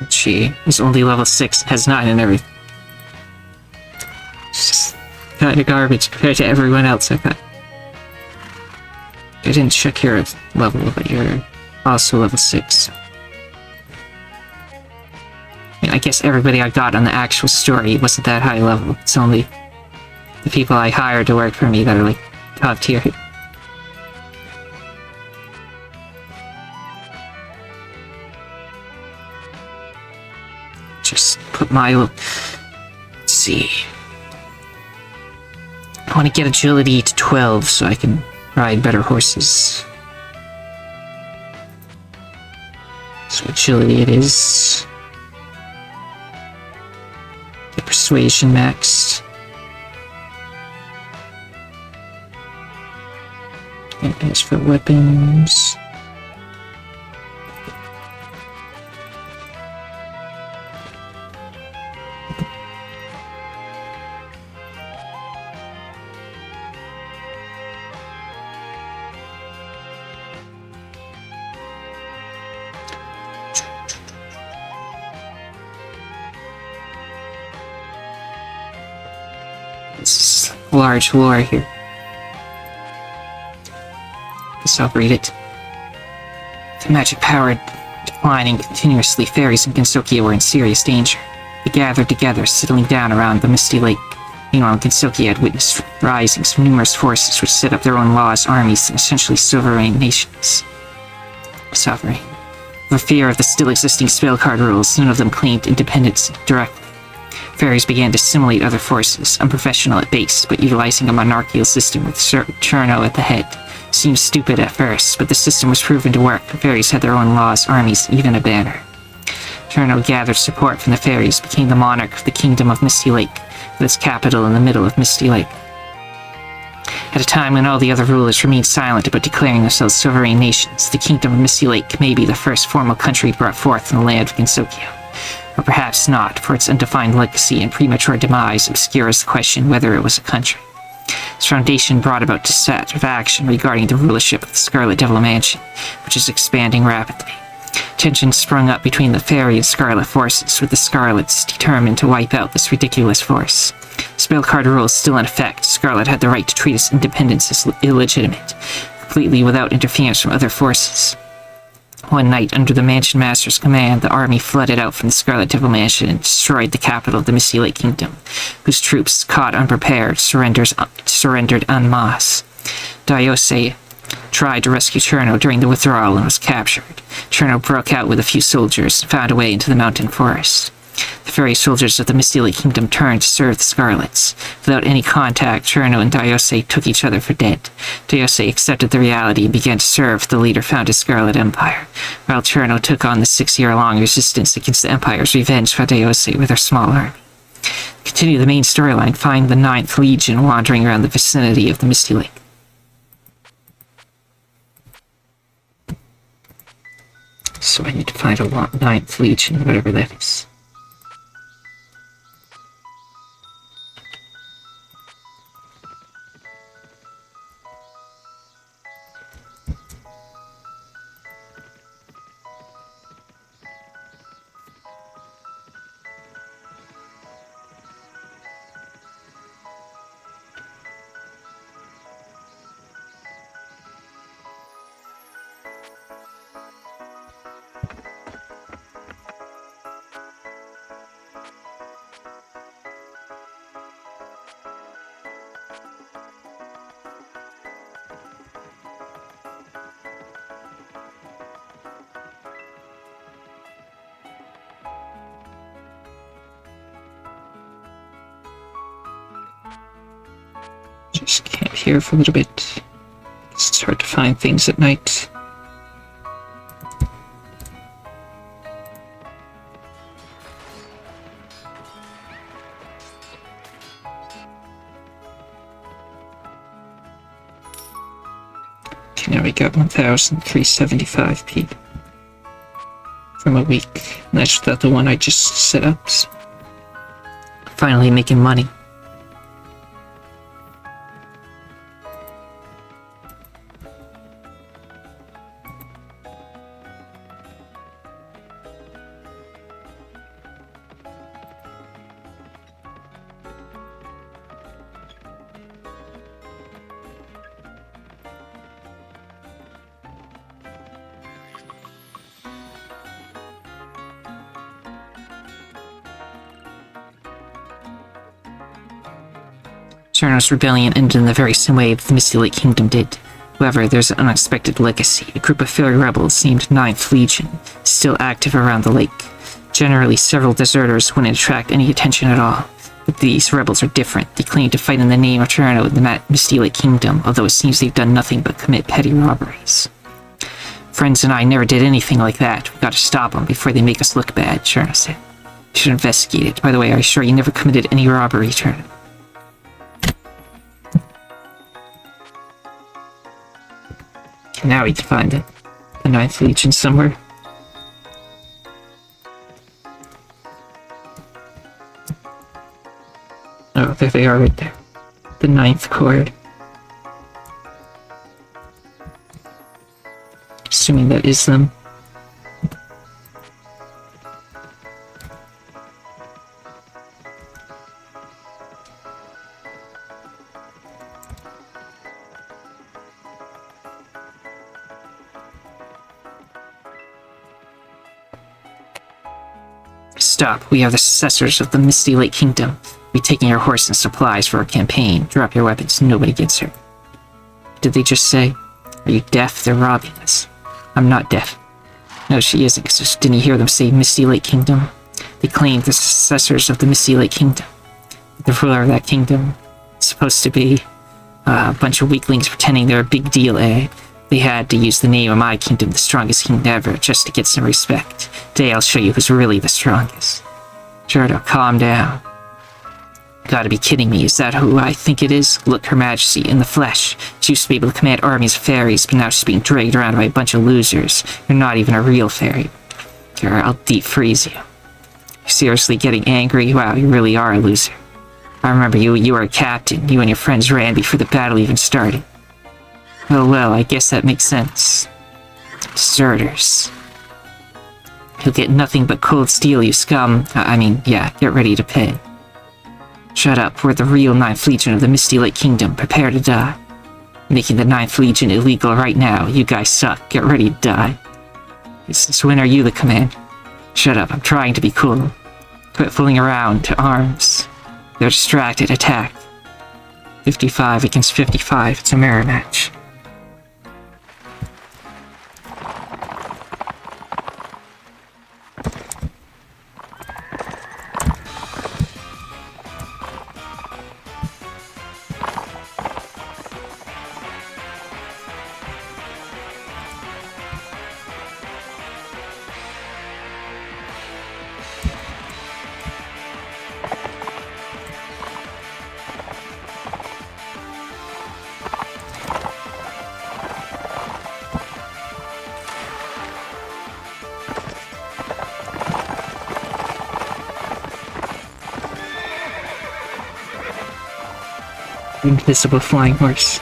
She is only level 6, has 9 and everything. It's just kind of garbage compared to everyone else I got. I didn't check your level, but you're also level 6. I guess everybody I got on the actual story wasn't that high level. It's only the people I hired to work for me that are like top tier. Just put my... Let's see. I want to get agility to 12 so I can ride better horses. So agility it is. Get persuasion maxed. And as for weapons... It's large lore here. Guess I'll read it. The magic power declining continuously, fairies in Gensokyo were in serious danger. They gathered together, settling down around the misty lake. Meanwhile, Gensokyo had witnessed risings of numerous forces which set up their own laws, armies, and essentially sovereign nations. Sovereign. For fear of the still existing spell card rules, none of them claimed independence directly. Fairies began to assimilate other forces, unprofessional at base, but utilizing a monarchical system with Cherno at the head. Seemed stupid at first, but the system was proven to work. Fairies had their own laws, armies, even a banner. Cherno gathered support from the fairies, became the monarch of the Kingdom of Misty Lake, with its capital in the middle of Misty Lake. At a time when all the other rulers remained silent about declaring themselves sovereign nations, the Kingdom of Misty Lake may be the first formal country brought forth in the land of Gensokyo. Or perhaps not, for its undefined legacy and premature demise obscures the question whether it was a country. Its foundation brought about dissatisfaction regarding the rulership of the Scarlet Devil Mansion, which is expanding rapidly. Tension sprung up between the Fairy and Scarlet forces, with the Scarlets determined to wipe out this ridiculous force. Spellcard rules still in effect. Scarlet had the right to treat its independence as illegitimate, completely without interference from other forces. One night, under the Mansion Master's command, the army flooded out from the Scarlet Devil Mansion and destroyed the capital of the Misty Lake Kingdom, whose troops, caught unprepared, surrendered en masse. Daiose tried to rescue Cherno during the withdrawal and was captured. Cherno broke out with a few soldiers and found a way into the mountain forest. The fairy soldiers of the Misty Lake Kingdom turned to serve the Scarlets. Without any contact, Cherno and Daiose took each other for dead. Daiose accepted the reality and began to serve the later founded Scarlet Empire, while Cherno took on the 6-year-long resistance against the Empire's revenge for Daiose with her small army. Continue the main storyline, find the 9th Legion wandering around the vicinity of the Misty Lake. So I need to find a 9th Legion, whatever that is. Just camp here for a little bit. It's hard to find things at night. Okay, now we got 1,375p from a week. And that's without the one I just set up. So finally making money. Cherno's rebellion ended in the very same way the Misty Lake Kingdom did. However, there's an unexpected legacy. A group of fairy rebels named 9th Legion is still active around the lake. Generally, several deserters wouldn't attract any attention at all. But these rebels are different. They claim to fight in the name of Cherno in the Misty Lake Kingdom, although it seems they've done nothing but commit petty robberies. Friends and I never did anything like that. We gotta stop them before they make us look bad, Cherno said. You should investigate it. By the way, are you sure you never committed any robbery, Cherno? Now we can find it. The 9th Legion somewhere. Oh, there they are right there. The 9th Corps. Assuming that is them. Stop. We are the successors of the Misty Lake Kingdom. We're taking your horse and supplies for our campaign. Drop your weapons. Nobody gets hurt. Did they just say? Are you deaf? They're robbing us. I'm not deaf. No, she isn't. Just didn't you hear them say Misty Lake Kingdom? They claim the successors of the Misty Lake Kingdom. The ruler of that kingdom is supposed to be a bunch of weaklings pretending they're a big deal, eh? They had to use the name of my kingdom, the strongest kingdom ever, just to get some respect. Today I'll show you who's really the strongest. Gerda, calm down. You gotta be kidding me, is that who I think it is? Look, Her Majesty, in the flesh. She used to be able to command armies of fairies, but now she's being dragged around by a bunch of losers. You're not even a real fairy. Gerda, I'll deep freeze you. You're seriously getting angry? Wow, you really are a loser. I remember you were a captain. You and your friends ran before the battle even started. Well, I guess that makes sense. Deserters. You'll get nothing but cold steel, you scum. Yeah, get ready to pay. Shut up, we're the real 9th Legion of the Misty Lake Kingdom. Prepare to die. Making the 9th Legion illegal right now. You guys suck. Get ready to die. Since when are you the command? Shut up, I'm trying to be cool. Quit fooling around, to arms. They're distracted, attack. 55 against 55, it's a mirror match. Invisible flying horse.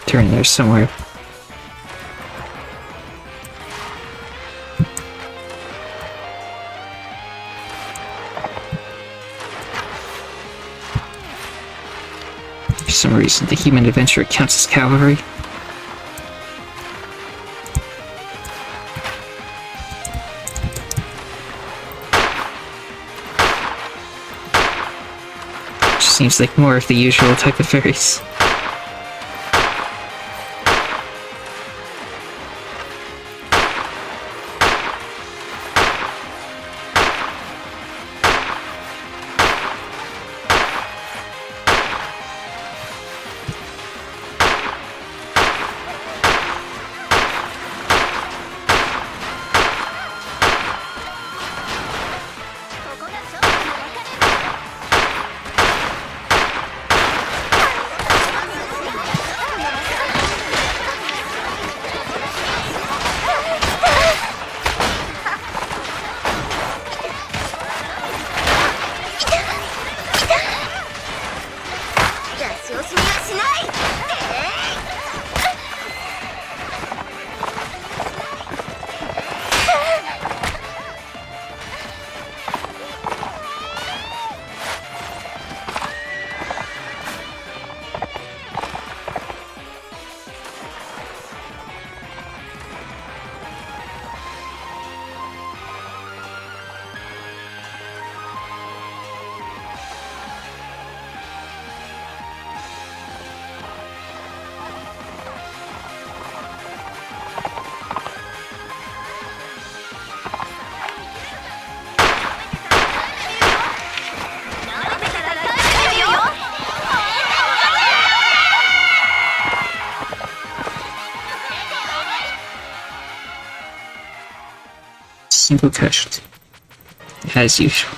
Turn there somewhere. For some reason, the human adventurer counts as cavalry. Seems like more of the usual type of fairies. Single casualty, as usual.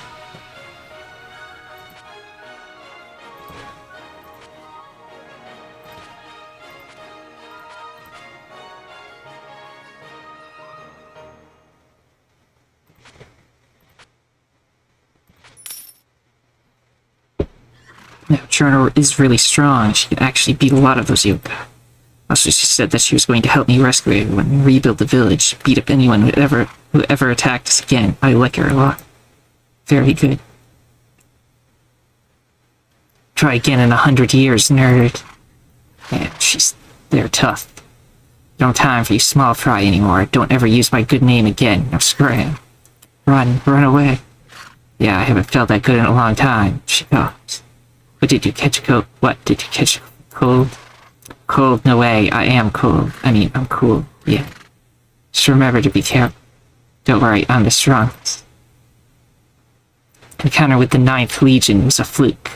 Now, Cherno is really strong. She can actually beat a lot of those yoga. Also, she said that she was going to help me rescue everyone and rebuild the village, beat up anyone who ever attacked us again. I like her a lot. Very good. Try again in 100 years, nerd. Yeah, they're tough. No time for you small fry anymore. Don't ever use my good name again. Now scram. Run away. Yeah, I haven't felt that good in a long time. She goes. What, did you catch a cold? What, did you catch a cold? Cold? No way. I am cold. I mean, I'm cool. Yeah. Just remember to be careful. Don't worry, I'm the strongest. Encounter with the 9th Legion was a fluke.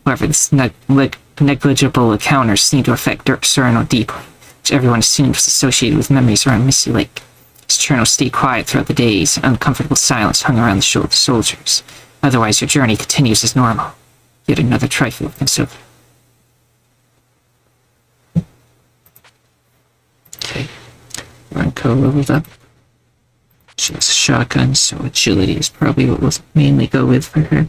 However, this negligible encounter seemed to affect Cerno deeply, which everyone assumed was associated with memories around Misty Lake. As Cerno stayed quiet throughout the days, an uncomfortable silence hung around the soldiers. Otherwise, your journey continues as normal. Yet another trifle of Gensokyo. Okay. Ranko leveled up. She has a shotgun, so agility is probably what we'll mainly go with for her.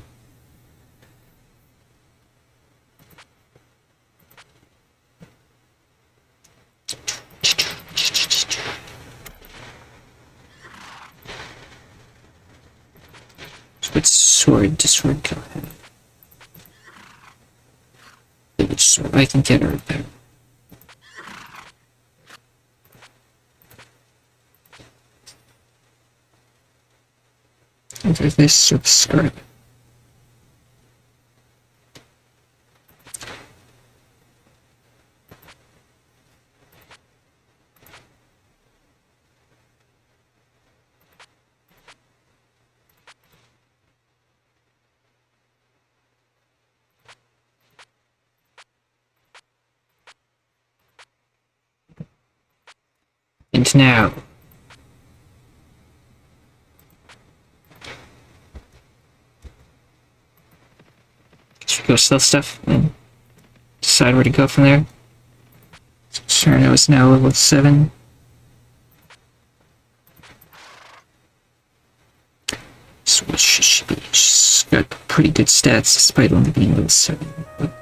What sword does Ranko have? So I can get her there. Either this or the Scarlet. And now, should we go sell stuff and decide where to go from there? Cerno is now level 7. So what should she be? She's got pretty good stats despite only being level 7. But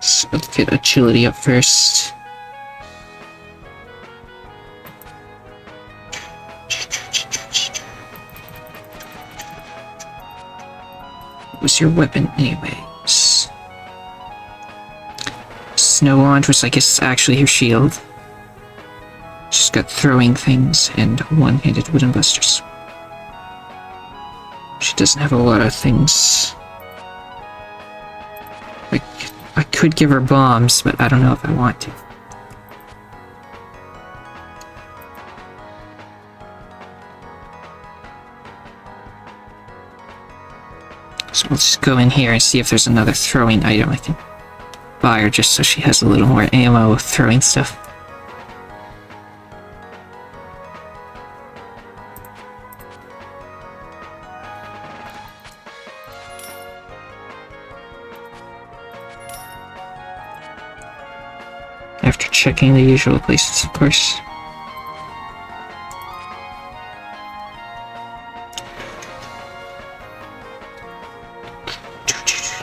so let's get agility up first. What was your weapon anyways? Snow Wand, which I guess is actually her shield. She's got throwing things and one-handed wooden busters. She doesn't have a lot of things. I could give her bombs, but I don't know if I want to. So we'll just go in here and see if there's another throwing item I can buy her just so she has a little more ammo with throwing stuff. After checking the usual places, of course.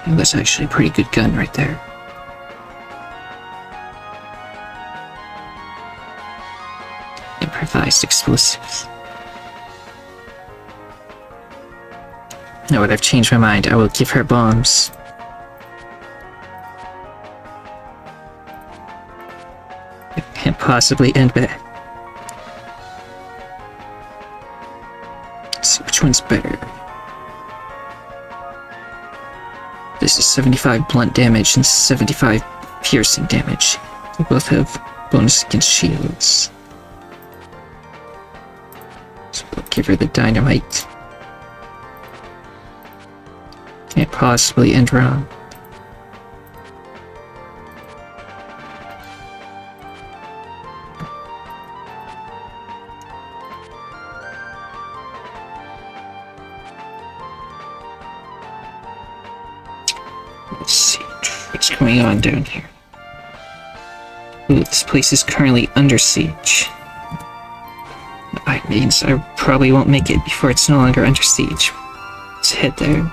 That's actually a pretty good gun right there. Improvised explosives. Now what, I've changed my mind. I will give her bombs. It can't possibly end bad. Let's see which one's better. This is 75 blunt damage and 75 piercing damage. They both have bonus against shields. So we'll give her the dynamite. Can't possibly end wrong. Let's see what's going on down here. Ooh, this place is currently under siege. That means I probably won't make it before it's no longer under siege. Let's head there.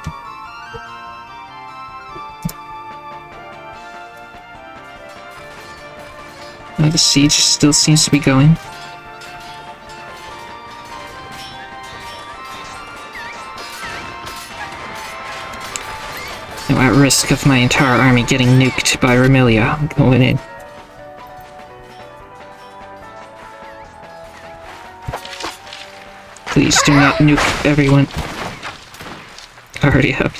The siege still seems to be going. Now, at risk of my entire army getting nuked by Remilia, I'm going in. Please do not nuke everyone. I already have.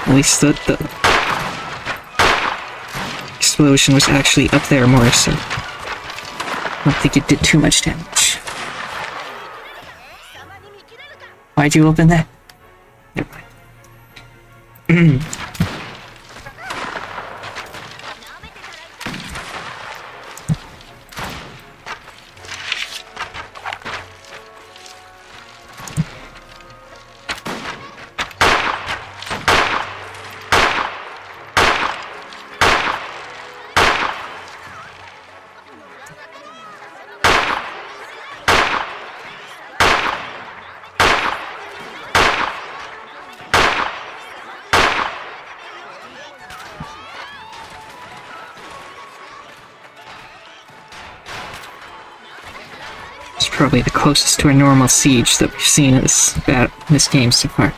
At least the explosion was actually up there more, so I don't think it did too much damage. Why'd you open that? Never mind. probably the closest to a normal siege that we've seen in this game so far.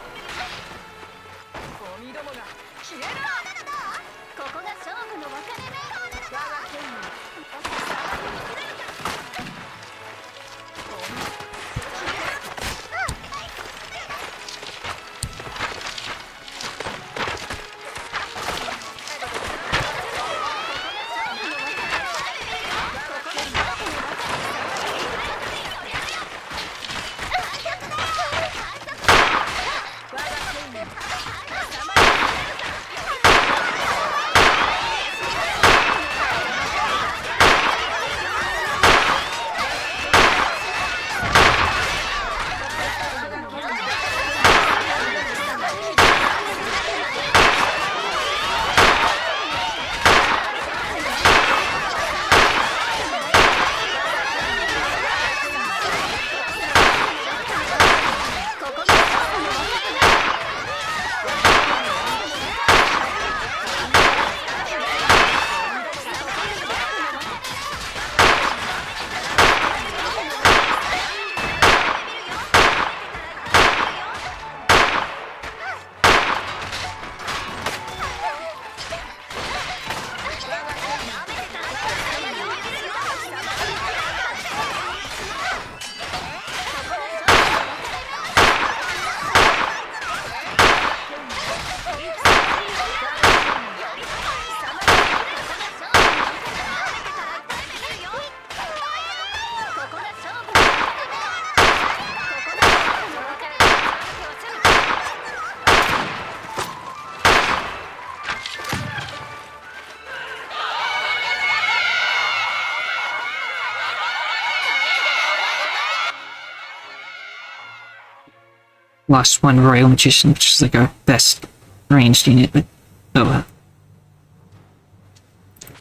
Lost one Royal Magician, which is like our best ranged unit, but oh well.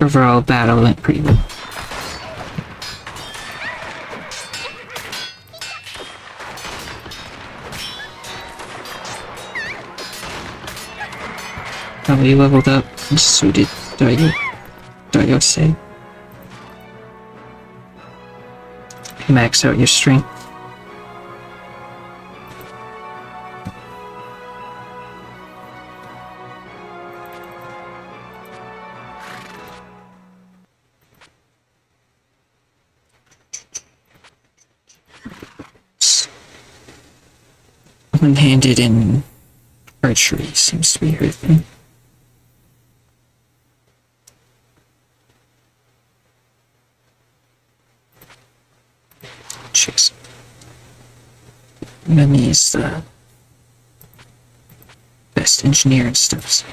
Overall battle went pretty well. We leveled up, and so did Dayo say. Max out your strength. One-handed in archery seems to be her thing. Chicks. Mimi's the best engineer and stuff. So.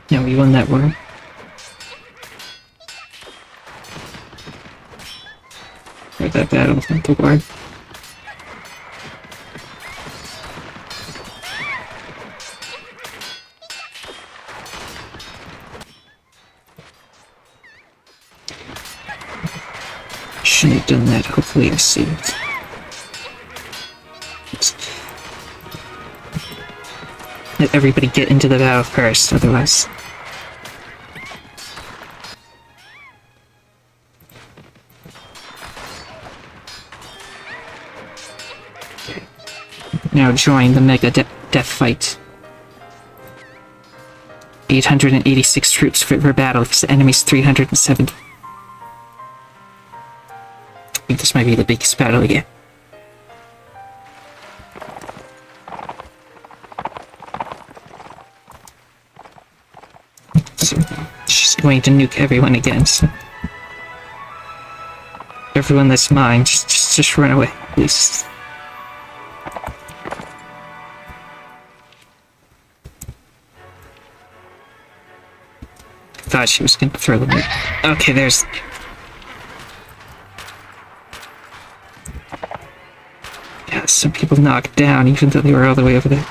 Yeah, we won that war. Or that battle, not the war. Shouldn't have done that, hopefully I saved. Let everybody get into the battle first, otherwise... Now join the mega death fight. 886 troops fit for battle because the enemy's 370. I think this might be the biggest battle yet. So she's going to nuke everyone again, so... Everyone that's mine, just run away, please. Thought she was gonna throw them in. Okay, there's Some people knocked down even though they were all the way over there.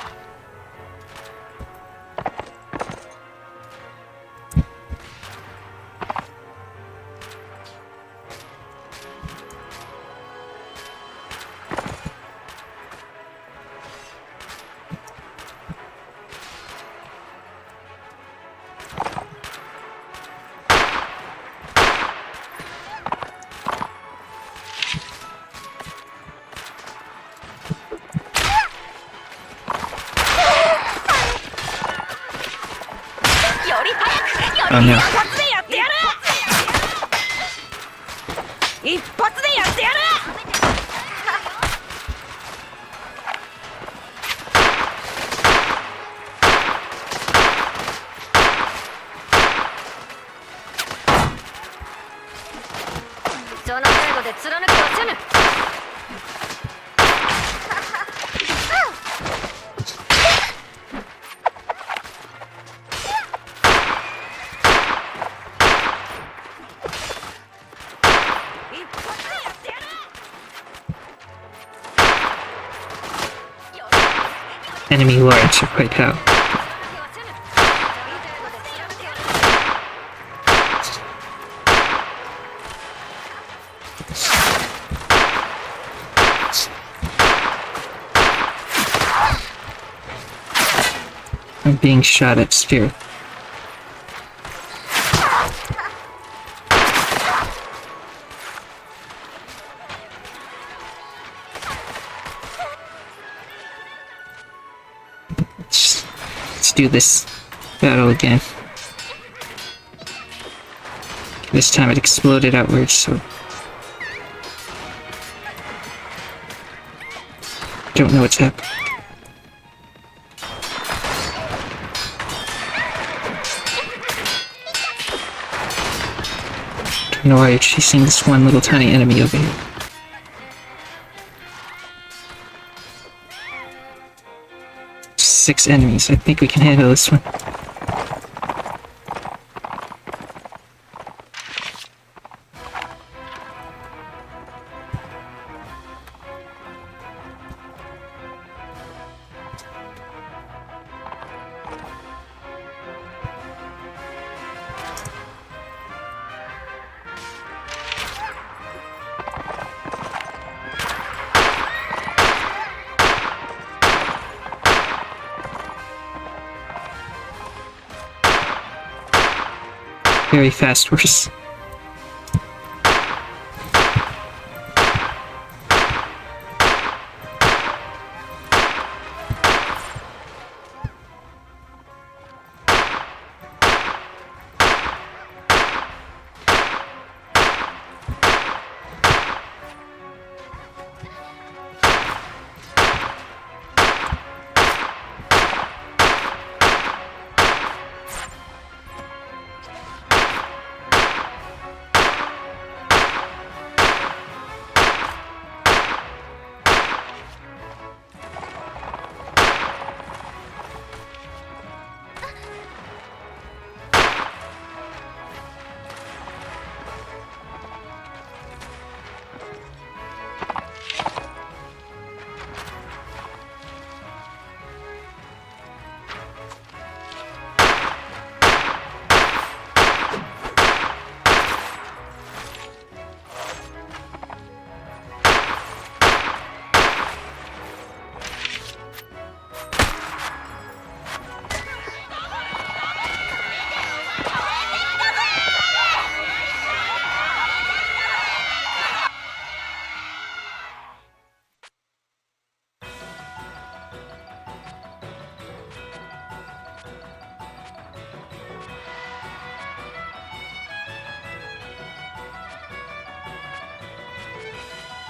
Oh no. Enemy lords are quite out. I'm being shot at spear. Let's do this battle again. This time it exploded outwards, so I don't know what's happening. Don't know why you're chasing this one little tiny enemy over here. Six enemies. I think we can handle this one. Very fast horse.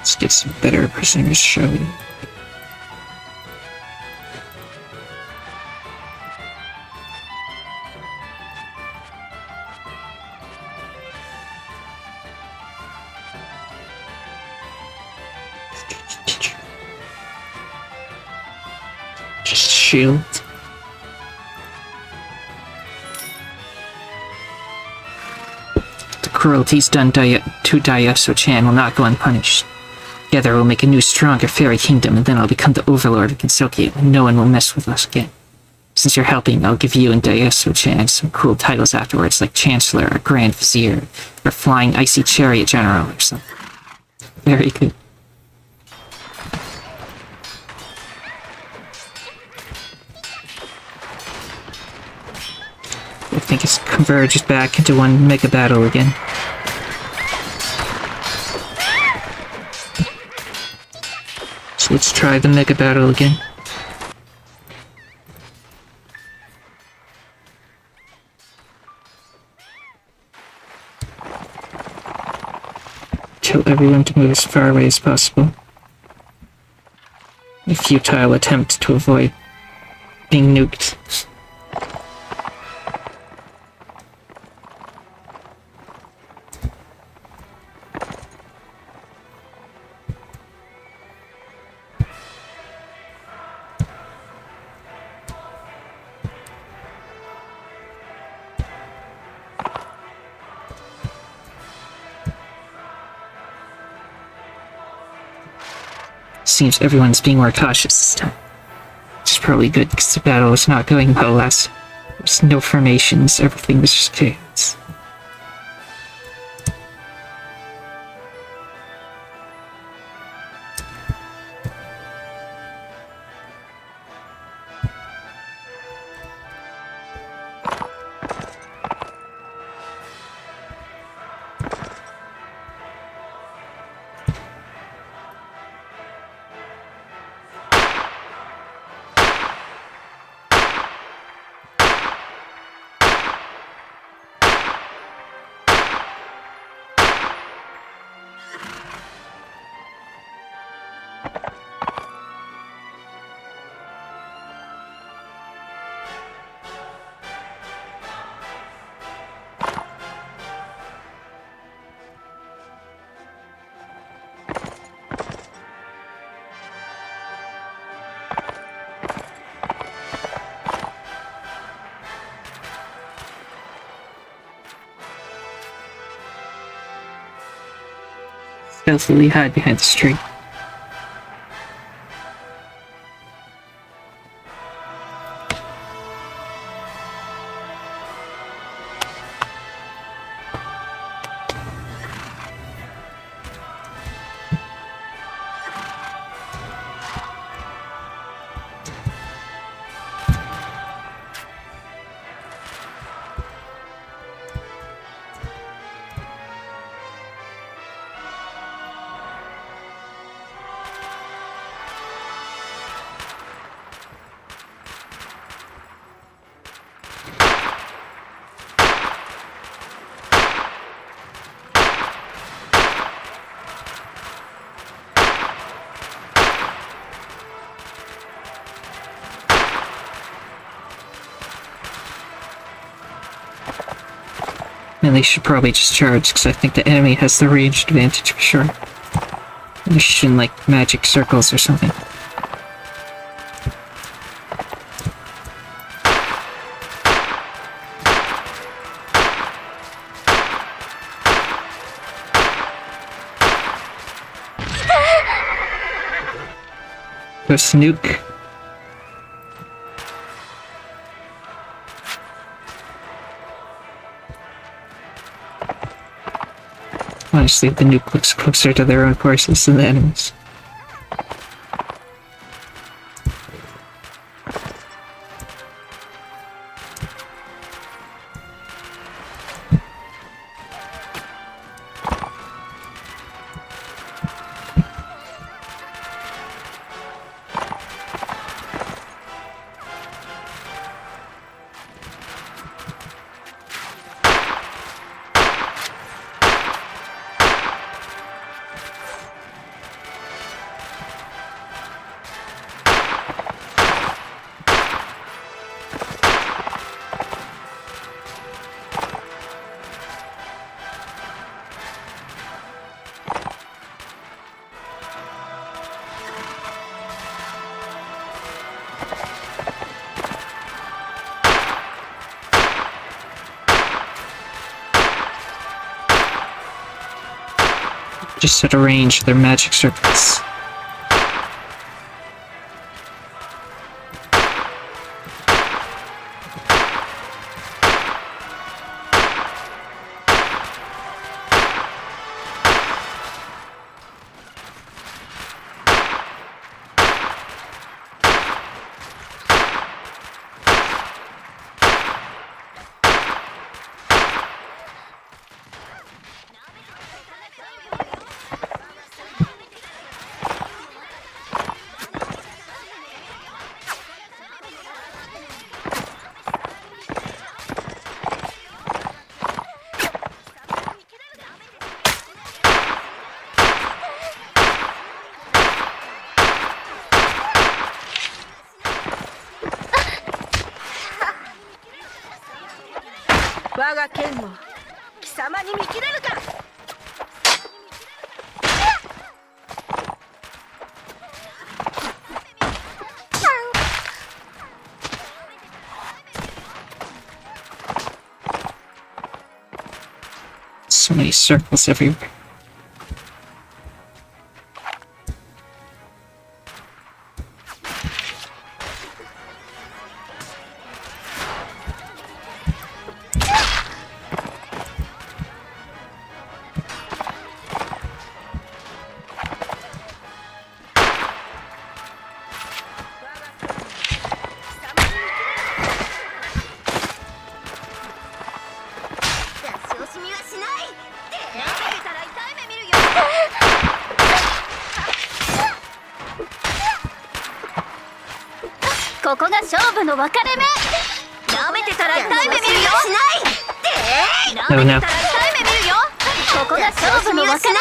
Let's get some better prisoners, shall we? Just shield. The cruelties done to Daiyasu-chan will not go unpunished. Together we'll make a new, stronger fairy kingdom, and then I'll become the overlord of Gensokyo, and no one will mess with us again. Since you're helping, I'll give you and Daeso-chan some cool titles afterwards, like Chancellor or Grand Vizier, or Flying Icy Chariot General or something. Very good. I think it's converged back into one mega battle again. So let's try the mega battle again. Tell everyone to move as far away as possible. A futile attempt to avoid being nuked. Seems everyone's being more cautious this time. Which is probably good, because the battle was not going well last. There was no formations, everything was just chaos. Stealthily hide behind this tree. And they should probably just charge, because I think the enemy has the ranged advantage for sure. They should in, like, magic circles or something. Go Snook. Honestly, the nuke looks closer to their own forces than the enemies. just at a range of their magic circles. So many circles everywhere.ここが勝負の分かれ目。舐めてたら痛い目見るよ。舐めてたら痛い目見るよ。ここが勝負の分かれ目。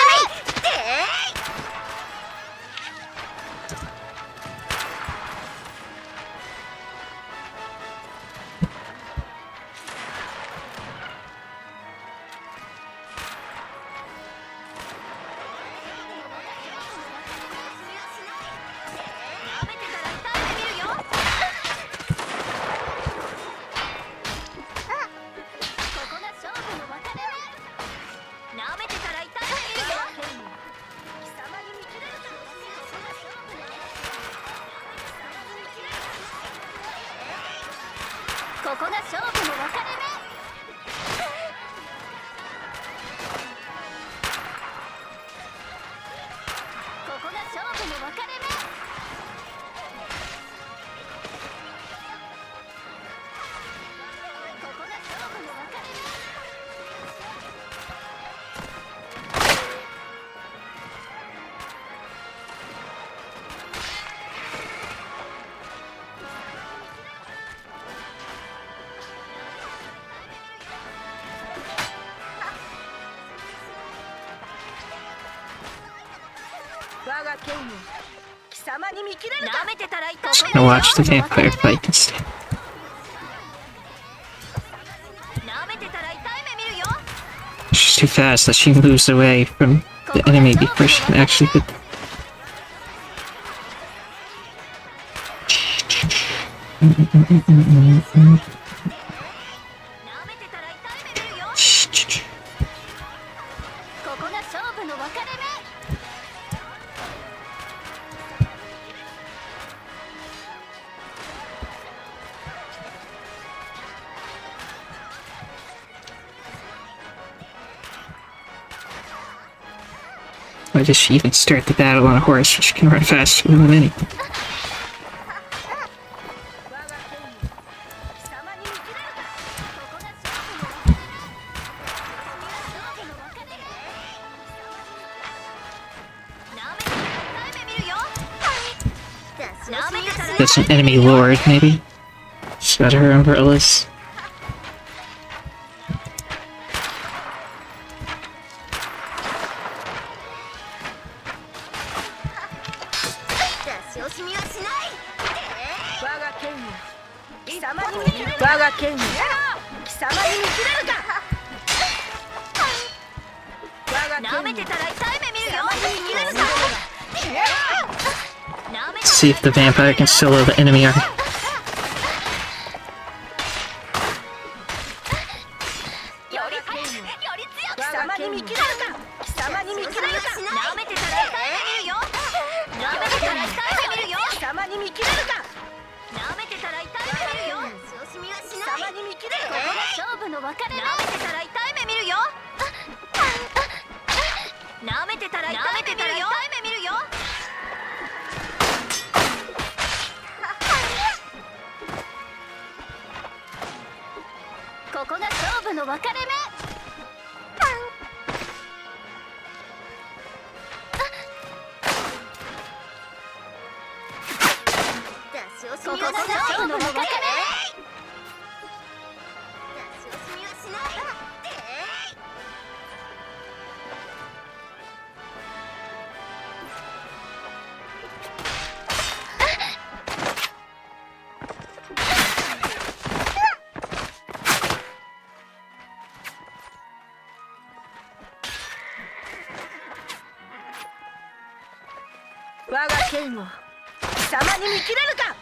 ここが勝負の分かれ目。ここが勝負の分かれ目。ここが勝負の分かれ目。Just gonna watch the vampire fight instead. She's too fast that she moves away from the enemy before she can actually hit them. Why does she even start the battle on a horse when she can run faster than anything? That's an enemy lord, maybe? She's got her umbrellas. Let's see if the vampire can solo the enemy army. 舐めてたら痛い目見るよ。舐めてたら痛い目見るよ。貴様に見切れるか。舐めてたら痛い目見るよ。小心はしない。貴様に見切れる。ここが勝負の分かれ目。舐めてたら痛い目見るよ。舐めてたら痛い目見るよ。痛い目見るよ。ここが勝負の分かれ目。ここが勝負の分かれ目。我が剣を貴様に見切れるか。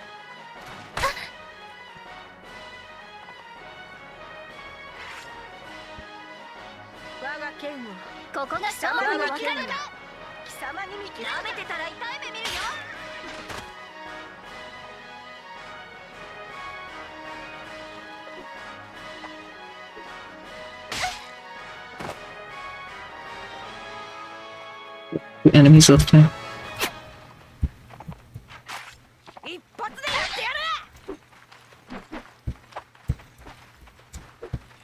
我が剣をここが勝負の分かれ目。貴様に見切れる。舐めてたら痛い目見るよ。Enemies left now. 一発でやってやる。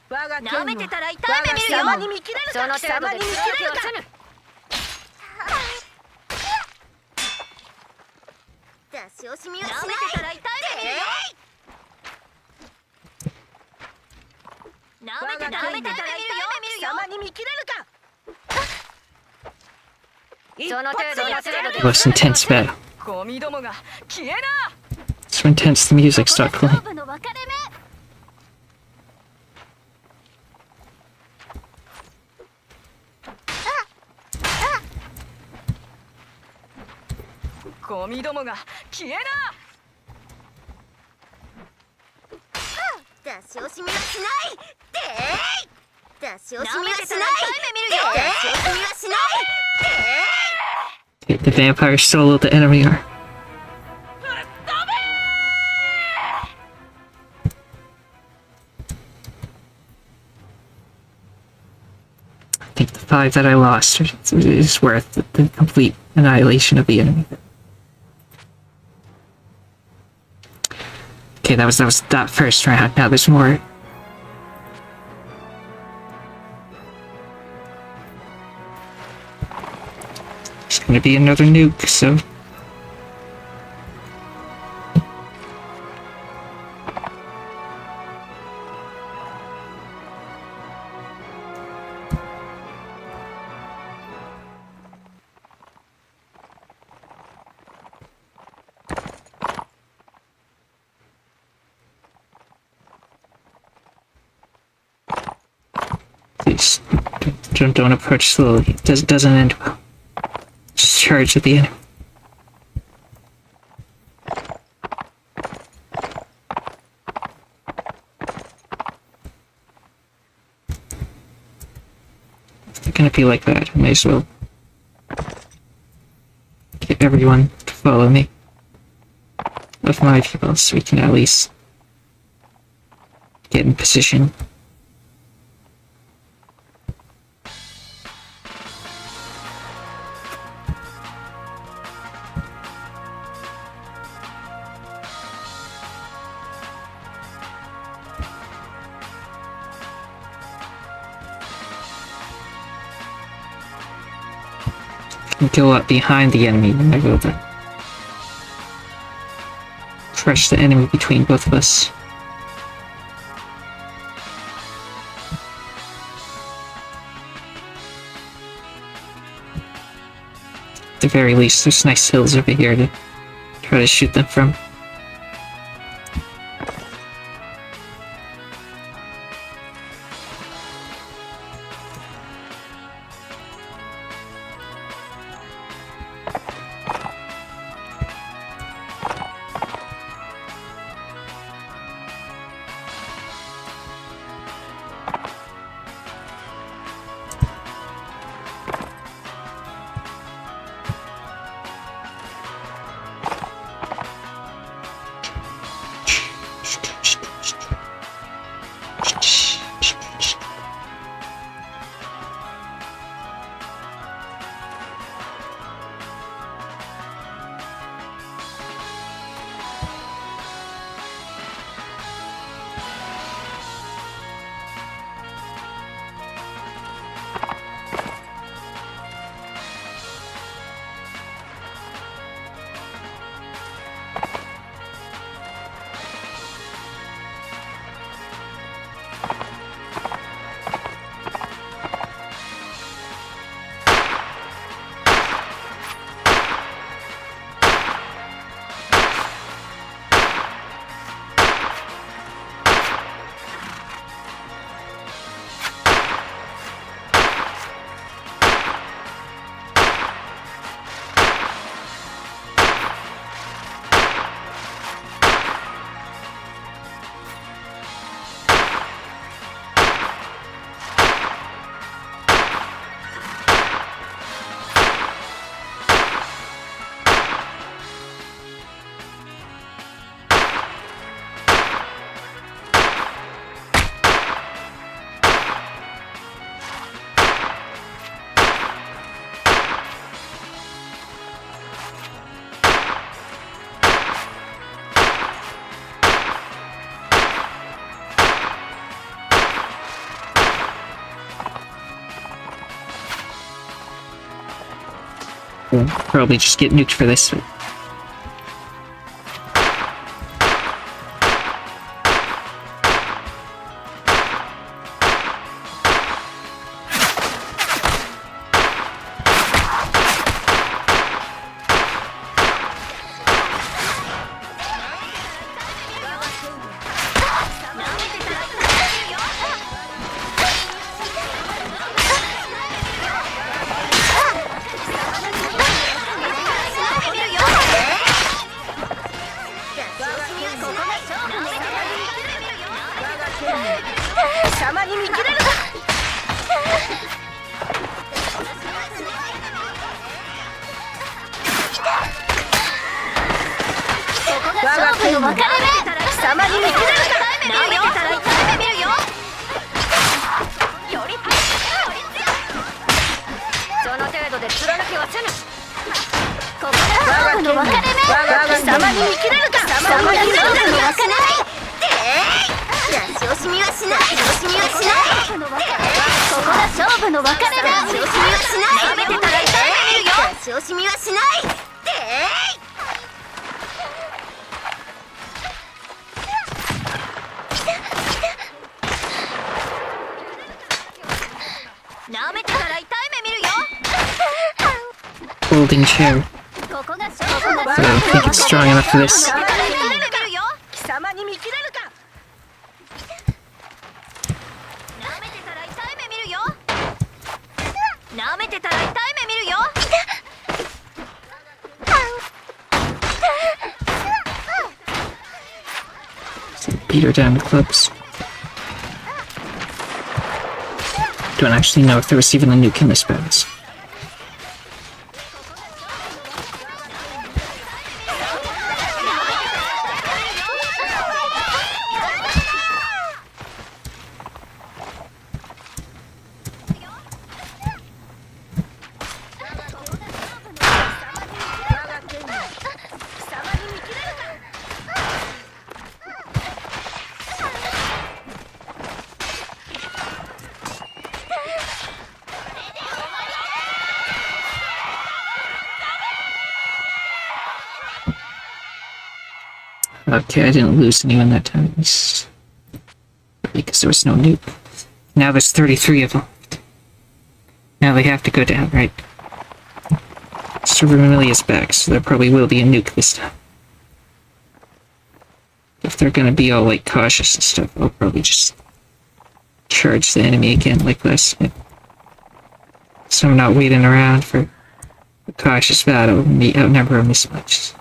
我が剣を舐めてたら痛い目見るよ。貴様に見切れるか。その程度で見切れるか。出し惜しみはしない。舐めてたら痛い目見るよ。舐めてたら痛い目見るよ。貴様に見切れるか。その程度やってやる。 The most intense battle. ゴミどもが消えな。 So intense the music started playing. 勝負の分かれ目。ゴミどもが消えな。出し惜しみはしない。出し惜しみはしない。出し惜しみはしない。 The vampire soloed the enemy are. I think the 5 that I lost is worth the complete annihilation of the enemy. Okay, that was that first round. Now there's more. There's gonna be another nuke, so. Please, don't approach slowly. It doesn't end well. Just charge at the enemy. If they're gonna be like that, I may as well get everyone to follow me. With my people, so we can at least get in position. Go up behind the enemy and I will then crush the enemy between both of us. At the very least, there's nice hills over here to try to shoot them from. We'll probably just get nuked for this. But... Folding chair. So I think it's strong enough for this. Beat her down with clubs. Don't actually know if there was even a nuke in this bounce. Okay, I didn't lose anyone that time, at least. Because there was no nuke. Now there's 33 of them. Now they have to go down, right? So Remilia's back, so there probably will be a nuke this time. If they're gonna be all, like, cautious and stuff, I'll probably just charge the enemy again like last time. So I'm not waiting around for a cautious battle and outnumber them this much.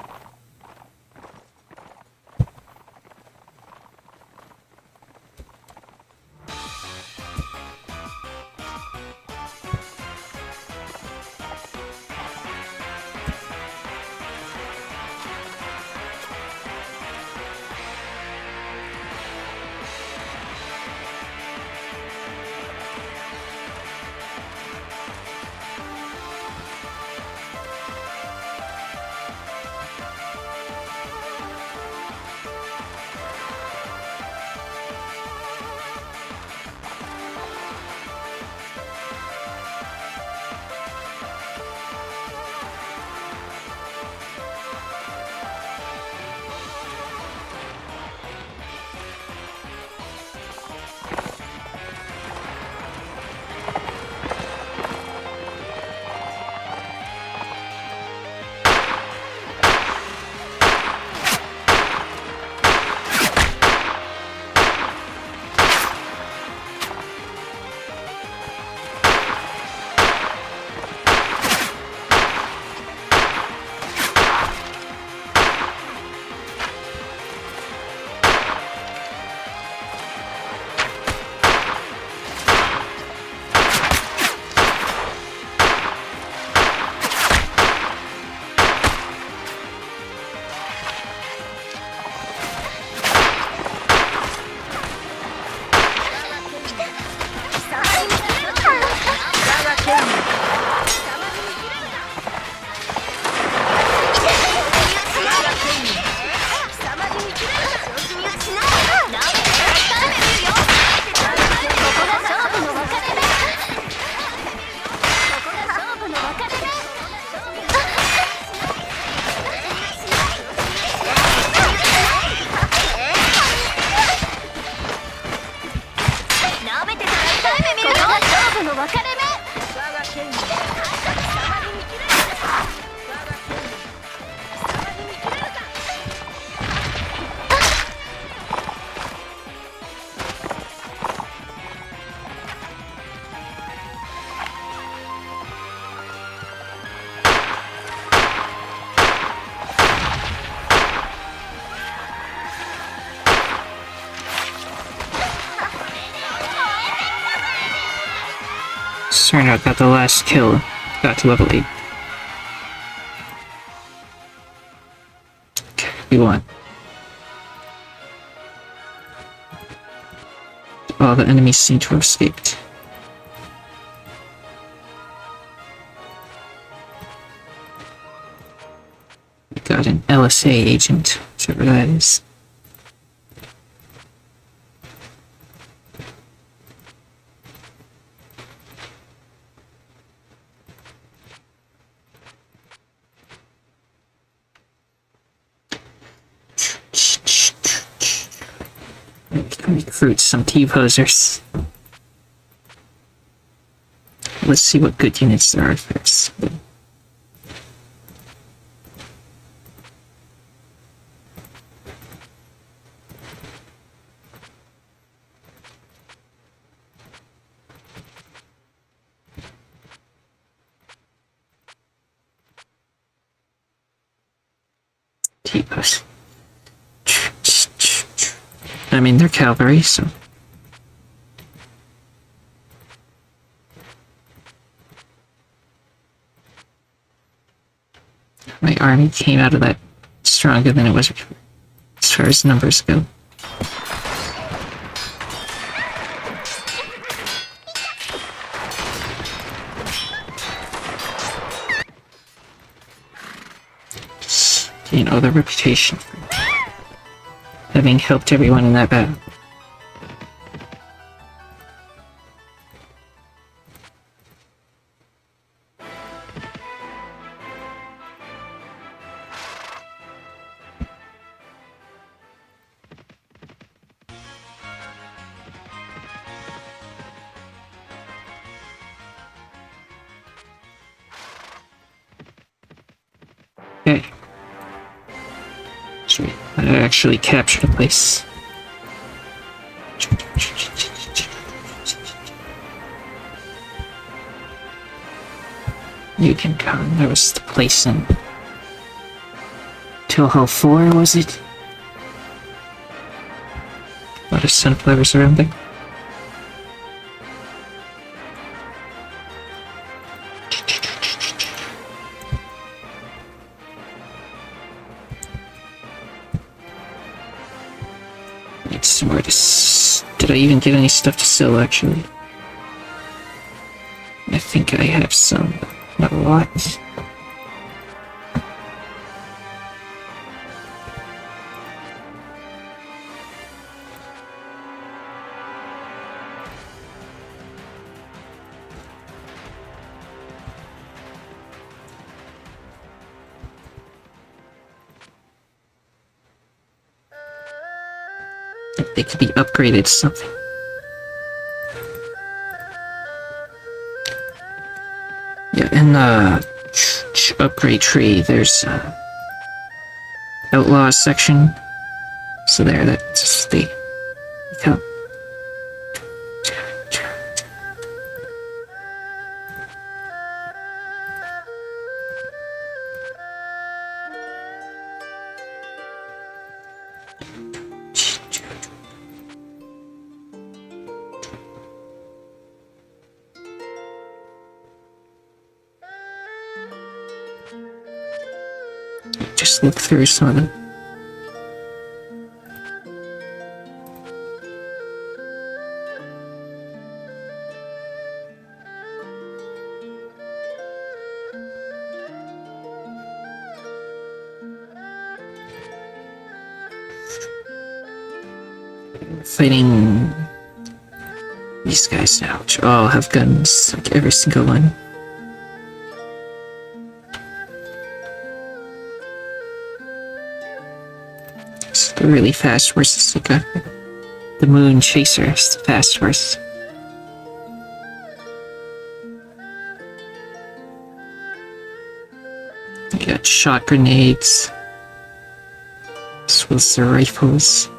Turnout got the last kill. Got to level 8. Okay, we won. All the enemies seem to have escaped. We got an LSA agent, whatever that is. Recruit some T-posers. Let's see what good units there are first. T-pos. I mean, they're cavalry, so... My army came out of that stronger than it was before, as far as numbers go. Just gain all the reputation for having helped everyone in that battle. Okay. Sweet. I actually captured a place. You can come. There was the place in Tilho 4, was it? A lot of sunflowers around there. Need some more to did I even get any stuff to sell, actually? I think I have some, but not a lot. They could be upgraded to something. Yeah, in the upgrade tree, there's a outlaws section. So there, that's the become. Just look through some of them. Fighting these guys now, which all have guns, like every single one. The really fast horses, like the Moon Chaser is the fast horse. You got shot grenades, as well as the rifles.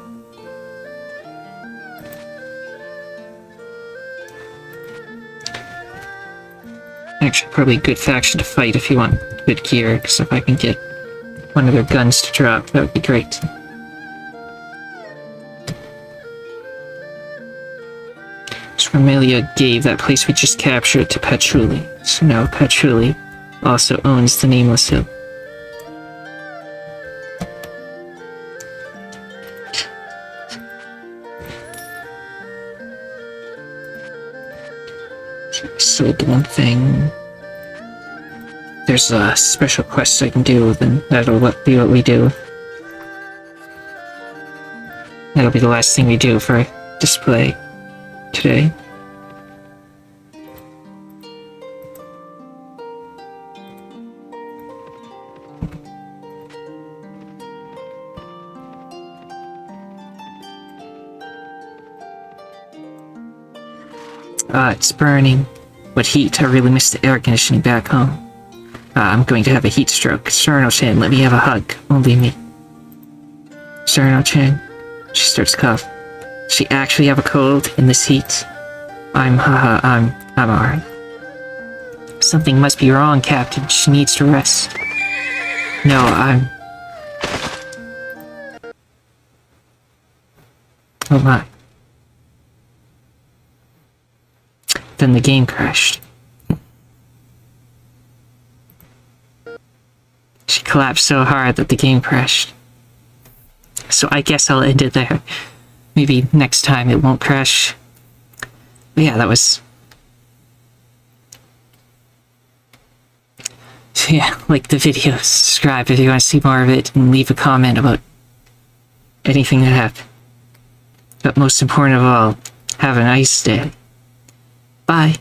Actually, probably a good faction to fight if you want good gear, because if I can get one of their guns to drop, that would be great. Remilia gave that place we just captured to Patchouli, so now Patchouli also owns the Nameless Hill. Sold one thing. There's a special quest I can do, then that'll be what we do. That'll be the last thing we do for display today. It's burning. What heat? I really miss the air conditioning back home. I'm going to have a heat stroke. Sarno-chan, let me have a hug. Only me. Sarno-chan. She starts coughing. She actually have a cold in this heat? I'm alright. Something must be wrong, Captain. She needs to rest. No, Oh my. Then the game crashed. She collapsed so hard that the game crashed. So I guess I'll end it there. Maybe next time it won't crash. But yeah, that was... So yeah, like the video, subscribe if you want to see more of it, and leave a comment about anything that happened. But most important of all, have a nice day. Bye.